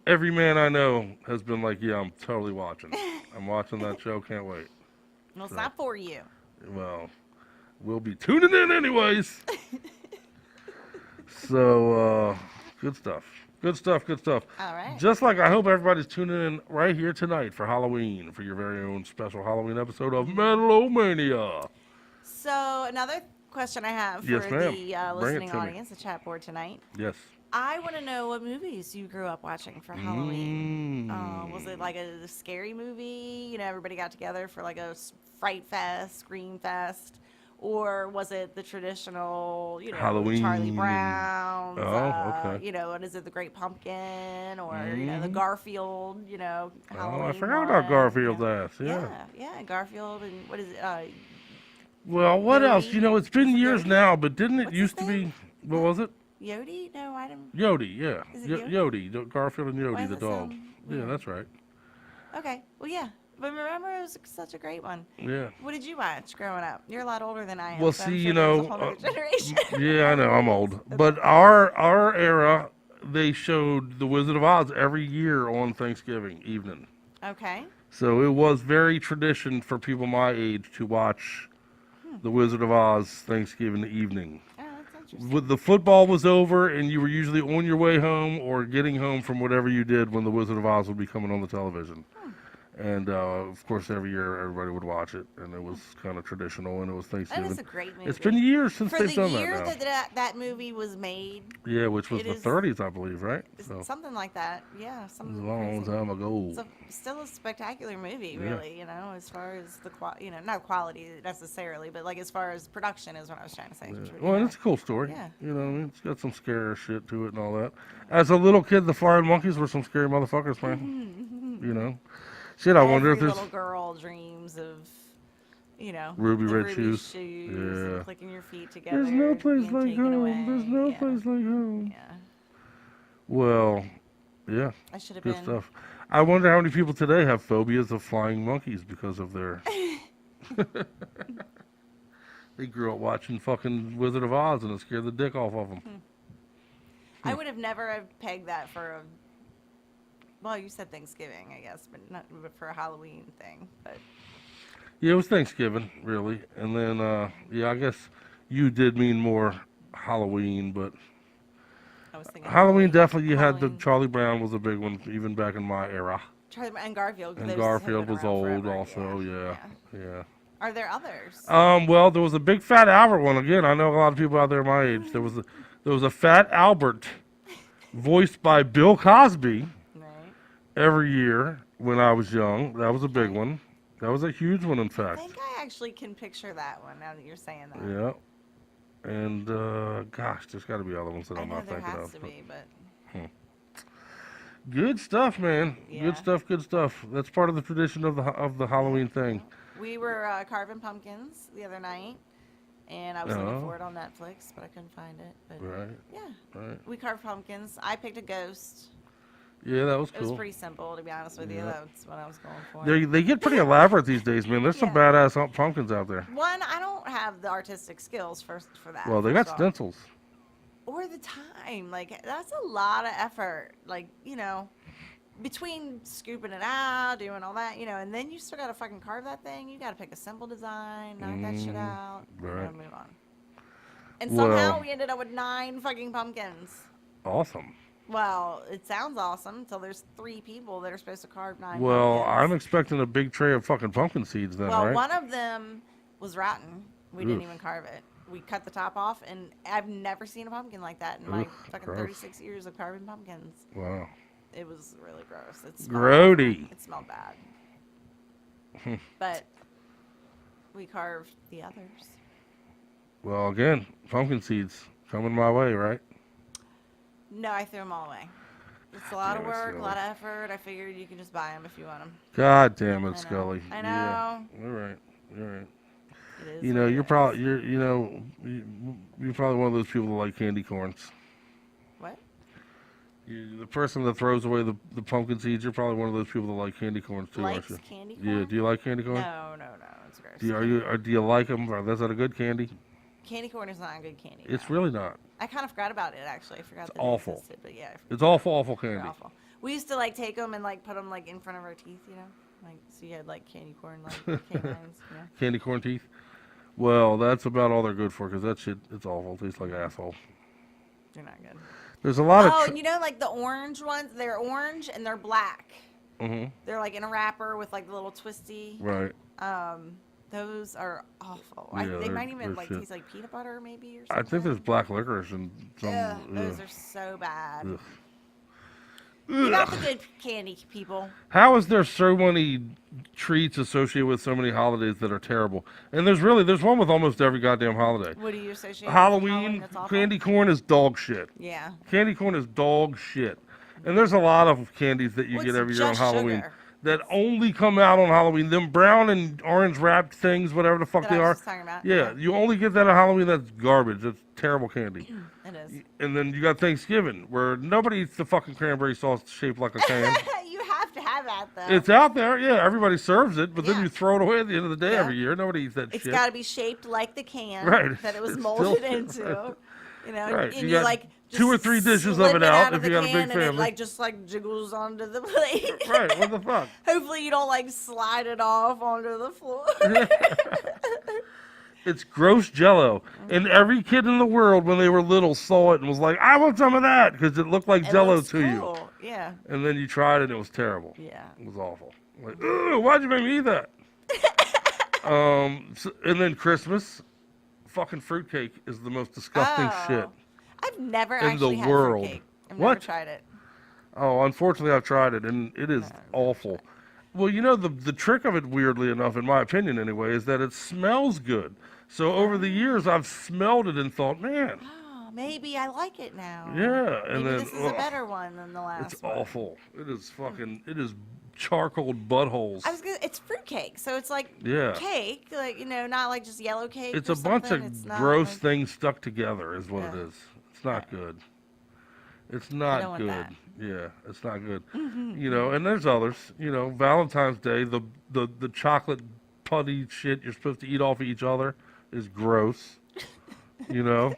Every man I know has been like, yeah, I'm totally watching. I'm watching that show. Can't wait. Well, it's not for you. Well, we'll be tuning in anyways. So, good stuff. Good stuff. All right. Just like I hope everybody's tuning in right here tonight for Halloween, for your very own special Halloween episode of Metal-O-Mania. So another question I have for Yes, ma'am. the Bring it listening to me. audience, the chat board tonight. Yes. I want to know what movies you grew up watching for Halloween. Was it like a scary movie? You know, everybody got together for like a fright fest, scream fest, or was it the traditional, you know, Halloween. Charlie Brown? Okay. You know, what is it, the Great Pumpkin, or you know, the Garfield? You know, Halloween. Oh, I forgot about one, Garfield's you know. ass. Yeah. Yeah, Garfield, and what is it? Well, what else? Yodi? You know, it's been Is it years Yodi? now, but didn't it What's used his to be? name? What was it? Yodi? No, I didn't. Yodi, yeah. Is it Yodi? Yodi, Garfield and Why Yodi, does the it dog. sound Yeah, weird? that's right. Okay, well, yeah. But remember, it was such a great one. Yeah. What did you watch growing up? You're a lot older than I am. Well, so I'm see, sure you there's know, a whole other generation. Yeah, I know, I'm old. But our era, they showed The Wizard of Oz every year on Thanksgiving evening. Okay. So it was very tradition for people my age to watch The Wizard of Oz Thanksgiving evening. Oh, that's interesting. When the football was over and you were usually on your way home or getting home from whatever you did when The Wizard of Oz would be coming on the television. And of course, every year everybody would watch it, and it was kind of traditional, and it was That Thanksgiving. is a great movie. It's been years since For they've the done year that now. that movie was made, Yeah, which was it the is- 30s, I believe, right? So something like that. Yeah, it was something a long crazy. time ago. It's still a spectacular movie, Yeah. really. You know, as far as the not quality necessarily, but like as far as production is what I was trying to say. Yeah. You Well, know. it's a cool story. Yeah. You know, what I mean, it's got some scary shit to it and all that. As a little kid, the flying monkeys were some scary motherfuckers, man. You know, shit. I wonder if Every there's little girl dreams of, Ruby the red ruby shoes. and Yeah. clicking your feet together. There's no place being like taken home. away. There's no Yeah. place like home. Yeah, Well, yeah, I should have good been. stuff. I wonder how many people today have phobias of flying monkeys because of their. They grew up watching fucking Wizard of Oz and it scared the dick off of them. I would have never have pegged that for a. Well, you said Thanksgiving, I guess, but not for a Halloween thing. But Yeah, it was Thanksgiving, really. And then, yeah, I guess you did mean more Halloween, but I was thinking Halloween definitely, you had the Halloween. Charlie Brown was a big one, even back in my era. Charlie and Garfield. 'cause And those have Garfield been was around old forever. also, yeah. Are there others? Well, there was a big Fat Albert one. Again, I know a lot of people out there my age. There was a Fat Albert voiced by Bill Cosby Right. every year when I was young. That was a big one. That was a huge one, in I fact. think I actually can picture that one now that you're saying that. Yeah. And gosh, there's got to be other ones that I I'm know not there thinking has of. to but- be, but Good stuff, man. Yeah. Good stuff. Good stuff. That's part of the tradition of the Halloween thing. we were carving pumpkins the other night, and I was Oh. looking for it on Netflix, but I couldn't find it. But Right. yeah, Right. we carved pumpkins. I picked a ghost. Yeah, that was It was cool. pretty simple, to be honest with you. Yeah. That's what I was going for. They get pretty elaborate these days, man. There's some Yeah. badass pumpkins out there. One, I don't have the artistic skills for that. Well, they got first of all. stencils. Or the time. Like, that's a lot of effort. Like, between scooping it out, doing all that, and then you still got to fucking carve that thing. You got to pick a simple design, knock that shit out, right. move on. And Well- somehow we ended up with 9 fucking pumpkins. Awesome. Well, it sounds awesome until there's 3 people that are supposed to carve 9 Well, I'm pumpkins. expecting a big tray of fucking pumpkin seeds then, Well, right? one of them was rotten. We didn't Oof. even carve it. We cut the top off, and I've never seen a pumpkin like that in my Ugh, fucking gross. 36 years of carving pumpkins. Wow. It was really gross. It smelled Grody. It smelled bad. But we carved the others. Well, again, pumpkin seeds coming my way, right? No, I threw them all away. It's a lot of Damn it, work, a Scully. lot of effort. I figured you can just buy them if you want them. God damn I it, know. Scully. I Yeah. know. You're right. You're right. It is You know, what it you're is. probably you're probably one of those people that like candy corns. What? The person that throws away the pumpkin seeds, you're probably one of those people that like candy corns too, Likes aren't you? candy Yeah. corn? Do you like candy corn? No, it's gross. Do you like them? Is that a good candy? Candy corn is not a good candy. It's no. really not. I kind of forgot about it actually. I forgot that awful. it existed, but yeah, It's awful they're candy. awful. We used to like take them and like put them like in front of our teeth, like so you had like candy corn like canines, Candy corn teeth. Well, that's about all they're good for because that shit, it's awful. It tastes like asshole. They're not good. There's a lot Oh, of. like the orange ones? They're orange and they're black. Mhm. They're like in a wrapper with like the little twisty. Right. Those are awful. Yeah, they they're- might even they're like shit. taste like peanut butter maybe or I something. think there's black licorice and some. Ugh, those ugh. are so bad. Ugh. You got the good candy, people. How is there so many treats associated with so many holidays that are terrible? And there's one with almost every goddamn holiday. What do you associate with Halloween, That's awful? candy corn is dog shit. Yeah. Candy corn is dog shit. And there's a lot of candies that you Well, get it's every year on just Halloween sugar. that only come out on Halloween. Them brown and orange wrapped things, whatever the fuck That they I was are. just talking about, Yeah, yeah. you only get that on Halloween. That's garbage. That's terrible candy. It is. And then you got Thanksgiving, where nobody eats the fucking cranberry sauce shaped like a can. You have to have that though. It's out there, yeah. Everybody serves it, but then Yeah. you throw it away at the end of the day Yeah. every year. Nobody eats that It's shit. got to be shaped like the can Right. that it was It's molded still- into. Right. And You you got like 2 or just 3 dishes of slip it out of if you the got a can big and it family. like just like jiggles onto the plate. Right. What the fuck? Hopefully you don't like slide it off onto the floor. It's gross Jello, and every kid in the world when they were little saw it and was like, "I want some of that," because it looked like It Jello looks to you. cool. Yeah. And then you tried it and it was terrible. Yeah. It was awful. Like, ugh, why'd you make me eat that? And then Christmas, fucking fruitcake is the most disgusting shit. I've never in the actually had world. fruitcake. I've What? never tried it. Oh, unfortunately, I've tried it and it is awful. Well, you know, the trick of it, weirdly enough, in my opinion anyway, is that it smells good. So over the years, I've smelled it and thought, man, Oh, maybe I like it now. yeah. And Maybe then this is a better one than the last it's one. awful. It is fucking. It is charcoaled buttholes. It's fruitcake, so it's like Yeah. cake, like not like just yellow cake. It's or a bunch something. of It's not gross like- things stuck together, is what it Yeah. is. It's not good. It's don't not want good. that. Yeah, it's not good. You know, and there's others. You know, Valentine's Day, the chocolate putty shit you're supposed to eat off of each other is gross. You know,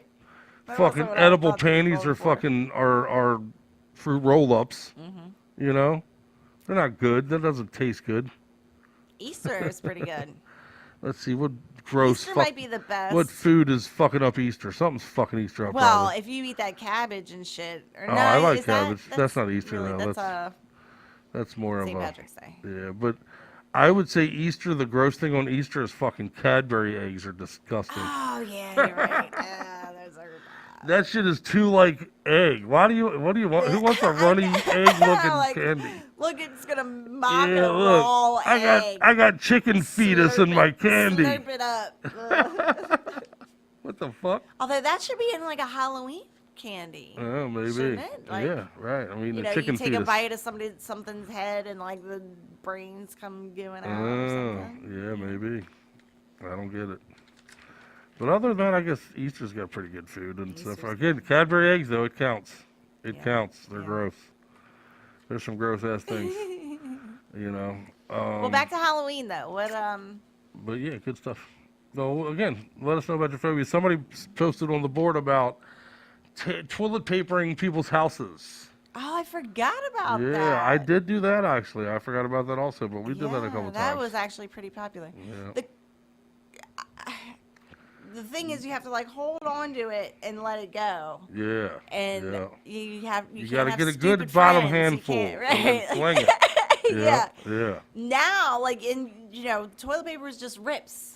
That's also fucking what I edible thought they were panties going are for. fucking are fruit roll-ups. You know, they're not good. That doesn't taste good. Easter is pretty good. Let's see what gross. Easter might be the best. What food is fucking up Easter? Something's fucking Easter up. Well, probably. if you eat that cabbage and shit, or Oh, no, I like is that- cabbage. That's not Easter, really, though. That's That's more St. of a Patrick's Day. yeah. But I would say Easter. The gross thing on Easter is fucking Cadbury eggs are disgusting. Oh yeah, you're right. Those are bad. That shit is too like egg. Why do you? What do you want? Who wants a runny egg looking Like, candy? Look, it's gonna mock Yeah, a look. raw egg. I got chicken fetus in my candy. Slurp it up. Ugh. What the fuck? Although that should be in like a Halloween candy. Oh, maybe. Shouldn't it? Like, Yeah, right. I mean, You the know, chicken you take fetus. a bite of something's head and like the brains come going out or Oh, something. yeah, maybe. I don't get it. But other than that, I guess Easter's got pretty good food and stuff. Easter's Again, Cadbury eggs, though, it counts. It Yeah. counts. They're Yeah. gross. There's some gross ass things, you know. Well, back to Halloween though. What But yeah, good stuff. So again, let us know about your phobias. Somebody posted on the board about toilet papering people's houses. Oh, I forgot about that. Yeah, I did do that actually. I forgot about that also, but we did that a couple That times. was actually pretty popular. Yeah. The thing is, you have to like hold on to it and let it go, Yeah. and yeah. you You can't gotta have get a good stupid bottom friends. You handful can't- and then right? fling it. Yeah. Yeah. Now, like toilet paper is just rips.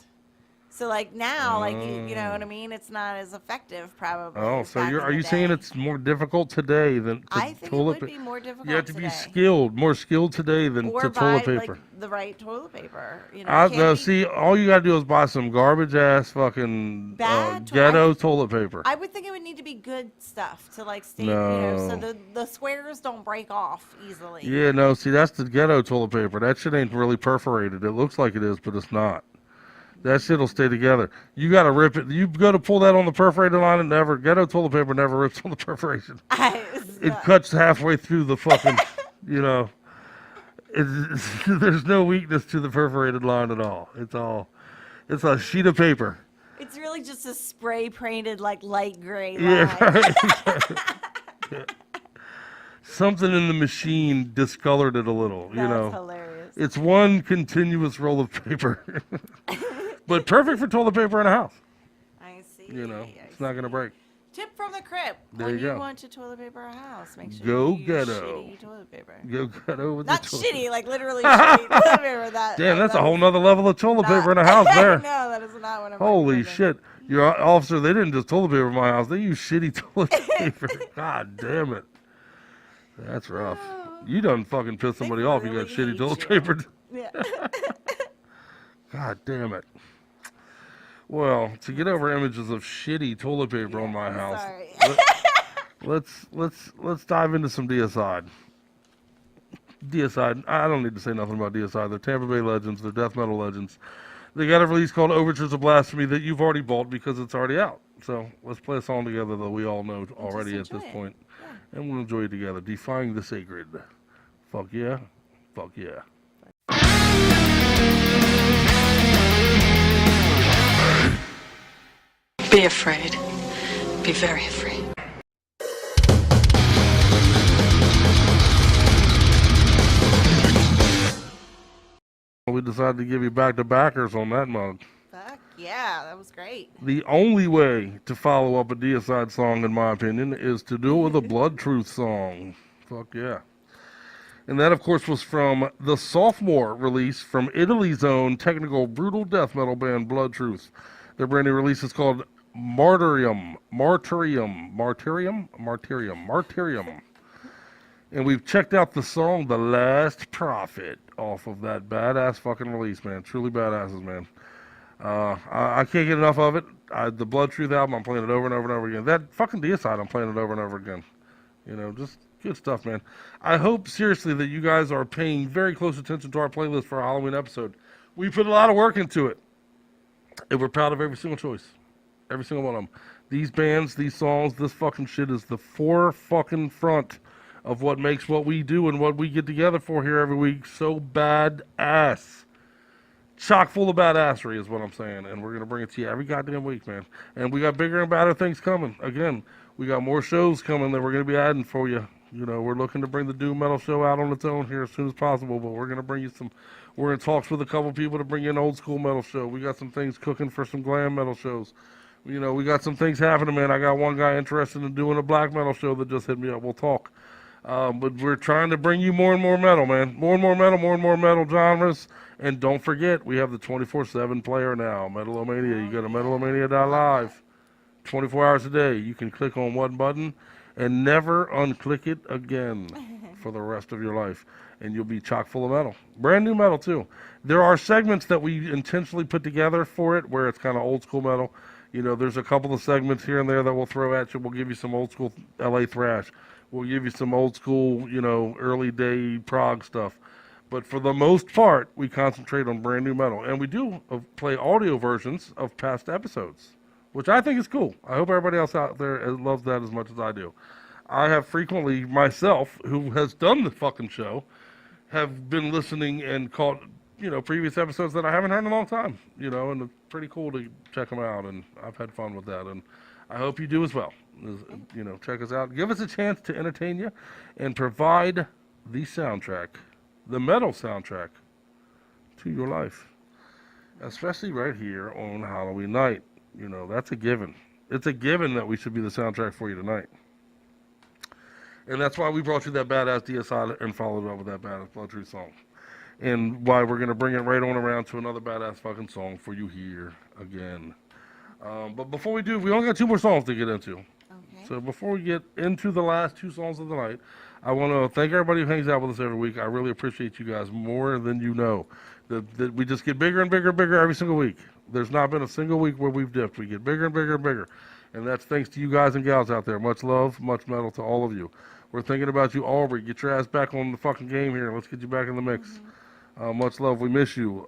So like now, like you know what I mean? It's not as effective probably. Oh, as so back in are the you saying day. it's more difficult today than to I think it toilet would pa- be more difficult You have to today. be skilled, more skilled today than Or to buy toilet paper. like the right toilet paper. You know, I can't no, be- see, all you gotta do is buy some garbage ass fucking Bad ghetto toilet paper. I would think it would need to be good stuff to like stay, so No. the squares don't break off easily. Yeah, no, see, that's the ghetto toilet paper. That shit ain't really perforated. It looks like it is, but it's not. That shit'll stay together. You gotta rip it. You go to pull that on the perforated line, and never ghetto toilet paper never rips on the perforation. It cuts halfway through the fucking, you know. There's no weakness to the perforated line at all. It's a sheet of paper. It's really just a spray painted like light gray line. Yeah, right. Yeah. Something in the machine discolored it a little, you That's know. hilarious. It's one continuous roll of paper. But perfect for toilet paper in a house. I see. You know, I it's not going to see. break. Tip from the crib. There when you go. want to toilet paper a house, make sure Go you use ghetto. shitty toilet paper. Go cut over Not the toilet. shitty, like literally shitty toilet paper. Damn, that's a that whole is nother level of toilet not- paper in a house there. No, that is not what I'm Holy recommending. shit. Your officer, they didn't just toilet paper my house. They used shitty toilet paper. God damn it. That's rough. You done fucking pissed somebody off. You got really shitty toilet hate paper. Yeah. God damn it. Well, to get over images of shitty toilet paper on my house, Sorry. let's dive into some DSI. DSI, I don't need to say nothing about DSI. They're Tampa Bay legends. They're death metal legends. They got a release called Overtures of Blasphemy that you've already bought because it's already out. So let's play a song together that we all know already at this enjoy it. point. And we'll enjoy it together. Defying the Sacred. Fuck yeah. Fuck yeah. Be afraid. Be very afraid. We decided to give you back to backers on that mug. Fuck Yeah, that was great. The only way to follow up a Deicide song, in my opinion, is to do it with a Blood Truth song. Fuck yeah. And that, of course, was from the sophomore release from Italy's own technical brutal death metal band Blood Truth. Their brand new release is called Martyrium. And we've checked out the song The Last Prophet off of that badass fucking release, man. Truly badasses, man. I can't get enough of it. The Blood Truth album, I'm playing it over and over and over again. That fucking Deicide, I'm playing it over and over again. You know, just good stuff, man. I hope, seriously, that you guys are paying very close attention to our playlist for our Halloween episode. We put a lot of work into it. And we're proud of every single choice. Every single one of them. These bands, these songs, this fucking shit is the fucking front of what makes what we do and what we get together for here every week so badass. Chock full of badassery is what I'm saying. And we're going to bring it to you every goddamn week, man. And we got bigger and badder things coming. Again, we got more shows coming that we're going to be adding for you. You know, we're looking to bring the Doom Metal show out on its own here as soon as possible, but we're going to bring you some, we're in talks with a couple people to bring you an old school metal show. We got some things cooking for some glam metal shows. You know, we got some things happening, man. I got one guy interested in doing a black metal show that just hit me up. We'll talk. But we're trying to bring you more and more metal, man. More and more metal genres. And don't forget, we have the 24/7 player now, Metal-O-Mania. You go to metalomania.live. 24 hours a day. You can click on one button and never unclick it again for the rest of your life. And you'll be chock full of metal. Brand new metal, too. There are segments that we intentionally put together for it where it's kind of old school metal. You know, there's a couple of segments here and there that we'll throw at you. We'll give you some old school LA thrash. We'll give you some old school, you know, early day prog stuff. But for the most part, we concentrate on brand new metal. And we do play audio versions of past episodes, which I think is cool. I hope everybody else out there loves that as much as I do. I have frequently, myself, who has done the fucking show, have been listening and caught, you know, previous episodes that I haven't heard in a long time, you know, and it's pretty cool to check them out, and I've had fun with that, and I hope you do as well. You know, check us out. Give us a chance to entertain you and provide the soundtrack, the metal soundtrack, to your life, especially right here on Halloween night. You know, that's a given. It's a given that we should be the soundtrack for you tonight. And that's why we brought you that badass Deicide and followed it up with that badass Blood Truth song. And why we're going to bring it right on around to another badass fucking song for you here again. But before we do, we only got 2 more songs to get into. Okay. So before we get into the last 2 songs of the night, I want to thank everybody who hangs out with us every week. I really appreciate you guys more than you know. That we just get bigger and bigger and bigger every single week. There's not been a single week where we've dipped. We get bigger and bigger and bigger. And that's thanks to you guys and gals out there. Much love, much metal to all of you. We're thinking about you, Aubrey. Get your ass back on the fucking game here. Let's get you back in the mix. Much love. We miss you.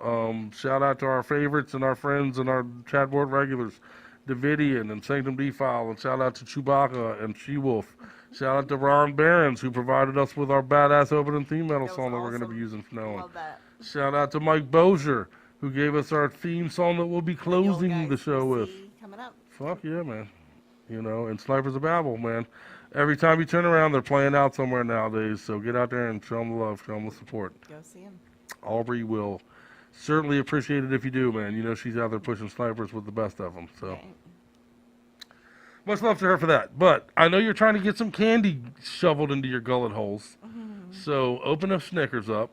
Shout out to our favorites and our friends and our chat board regulars, Davidian and Sanctum Defile. And shout out to Chewbacca and She-Wolf. Shout out to Ron Behrens, who provided us with our badass opening theme metal song that we're going to be using from now on. Shout out to Mike Bossier, who gave us our theme song that we'll be closing the show with. Coming up. Fuck yeah, man. You know, and Snipers of Babel, man. Every time you turn around, they're playing out somewhere nowadays. So get out there and show them the love, show them the support. Go see them. Aubrey will certainly appreciate it if you do, man. You know, she's out there pushing snipers with the best of them. So much love to her for that. But I know you're trying to get some candy shoveled into your gullet holes. So open a Snickers up.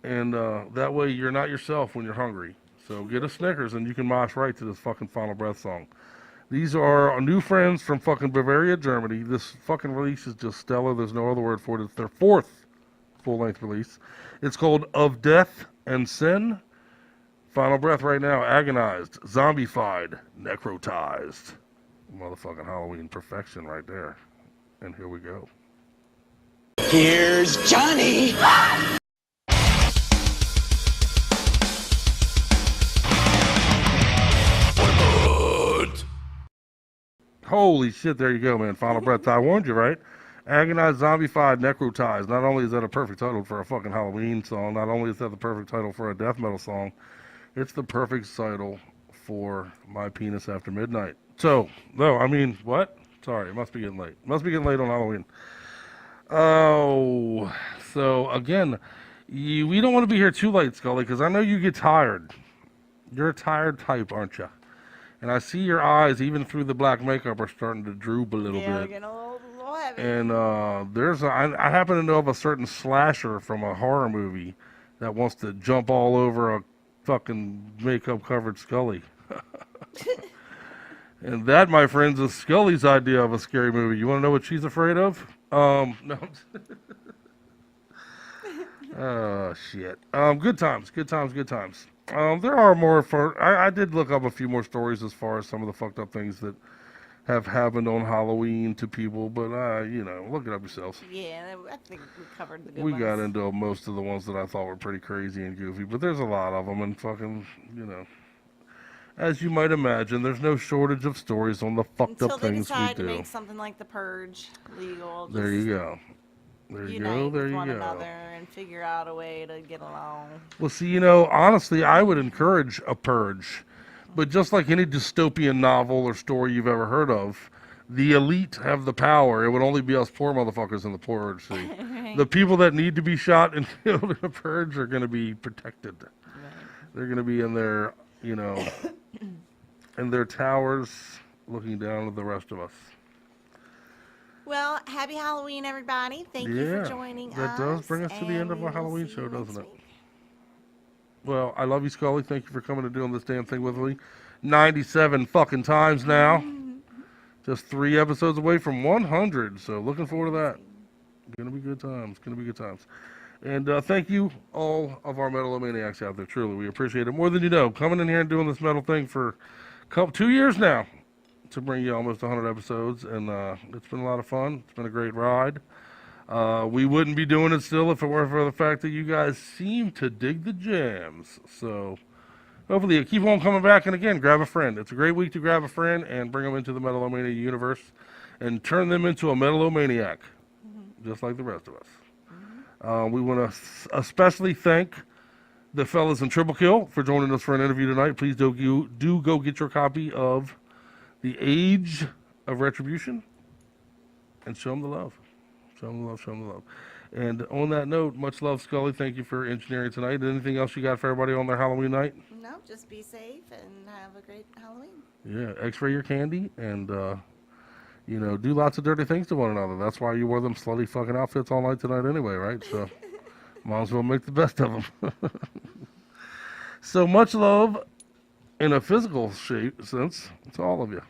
And that way you're not yourself when you're hungry. So get a Snickers and you can mosh right to this fucking Final Breath song. These are our new friends from fucking Bavaria, Germany. This fucking release is just stellar. There's no other word for it. It's their 4th full-length release. It's called Of Death and Sin. Final Breath right now. Agonized, zombified, necrotized. Motherfucking Halloween perfection right there. And here we go. Here's Johnny! Holy shit, there you go, man. Final Breath. I warned you, right? Agonized, zombified, necrotized. Not only is that a perfect title for a fucking Halloween song, not only is that the perfect title for a death metal song, it's the perfect title for My Penis After Midnight. So, no, I mean, what? Sorry, it must be getting late. Must be getting late on Halloween. Oh, so again, we don't want to be here too late, Scully, because I know you get tired. You're a tired type, aren't you? And I see your eyes, even through the black makeup, are starting to droop a little Yeah, we're bit. getting a little heavy. And I happen to know of a certain slasher from a horror movie that wants to jump all over a fucking makeup covered Scully. And that, my friends, is Scully's idea of a scary movie. You want to know what she's afraid of? No. Oh, shit. Good times. There are more I did look up a few more stories as far as some of the fucked up things that have happened on Halloween to people, but look it up yourselves. Yeah, I think we covered the good We ones. got into most of the ones that I thought were pretty crazy and goofy, but there's a lot of them, and fucking, as you might imagine, there's no shortage of stories on the fucked Until up they things we decide do. to make something like The Purge legal. There you go. There you go. Unite There with you one go. another and figure out a way to get along. Well, see, honestly, I would encourage a purge. But just like any dystopian novel or story you've ever heard of, the elite have the power. It would only be us poor motherfuckers in the purge. See, Right. The people that need to be shot and killed in a purge are going to be protected. Right. They're going to be in their, in their towers, looking down at the rest of us. Well, happy Halloween, everybody. Thank you for joining us. That does bring us to the end of our Halloween show, doesn't it? Well, I love you, Scully. Thank you for coming and doing this damn thing with me. 97 fucking times now. Just 3 episodes away from 100. So looking forward to that. Gonna be good times. And thank you, all of our Metal-O-Maniacs out there. Truly, we appreciate it more than you know. Coming in here and doing this metal thing for 2 years now to bring you almost 100 episodes. And it's been a lot of fun. It's been a great ride. We wouldn't be doing it still if it weren't for the fact that you guys seem to dig the jams. So hopefully you keep on coming back, and again, grab a friend. It's a great week to grab a friend and bring them into the Metal-O-Mania universe and turn them into a Metal-O-Maniac, just like the rest of us. We want to especially thank the fellas in Triple Kill for joining us for an interview tonight. Please do go get your copy of The Age of Retribution and show them the love. Show them the love. And on that note, much love, Scully. Thank you for engineering tonight. Anything else you got for everybody on their Halloween night? No, just be safe and have a great Halloween. Yeah, X-ray your candy and, do lots of dirty things to one another. That's why you wore them slutty fucking outfits all night tonight anyway, right? So might as well make the best of them. So much love in a physical sense to all of you.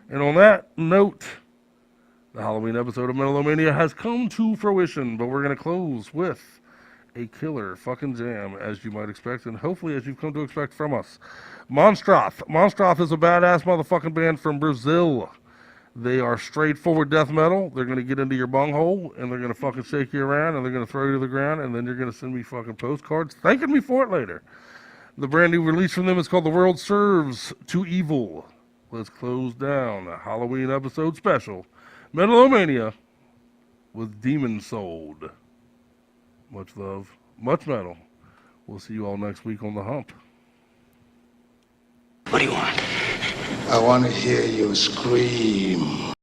And on that note, the Halloween episode of Metal-O-Mania has come to fruition, but we're going to close with a killer fucking jam, as you might expect, and hopefully as you've come to expect from us. Monstroth. Monstroth is a badass motherfucking band from Brazil. They are straightforward death metal. They're going to get into your bunghole, and they're going to fucking shake you around, and they're going to throw you to the ground, and then you're going to send me fucking postcards thanking me for it later. The brand new release from them is called The World Serves to Evil. Let's close down a Halloween episode special. Metal-O-Mania with Demon Souled. Much love, much metal. We'll see you all next week on The Hump. What do you want? I want to hear you scream.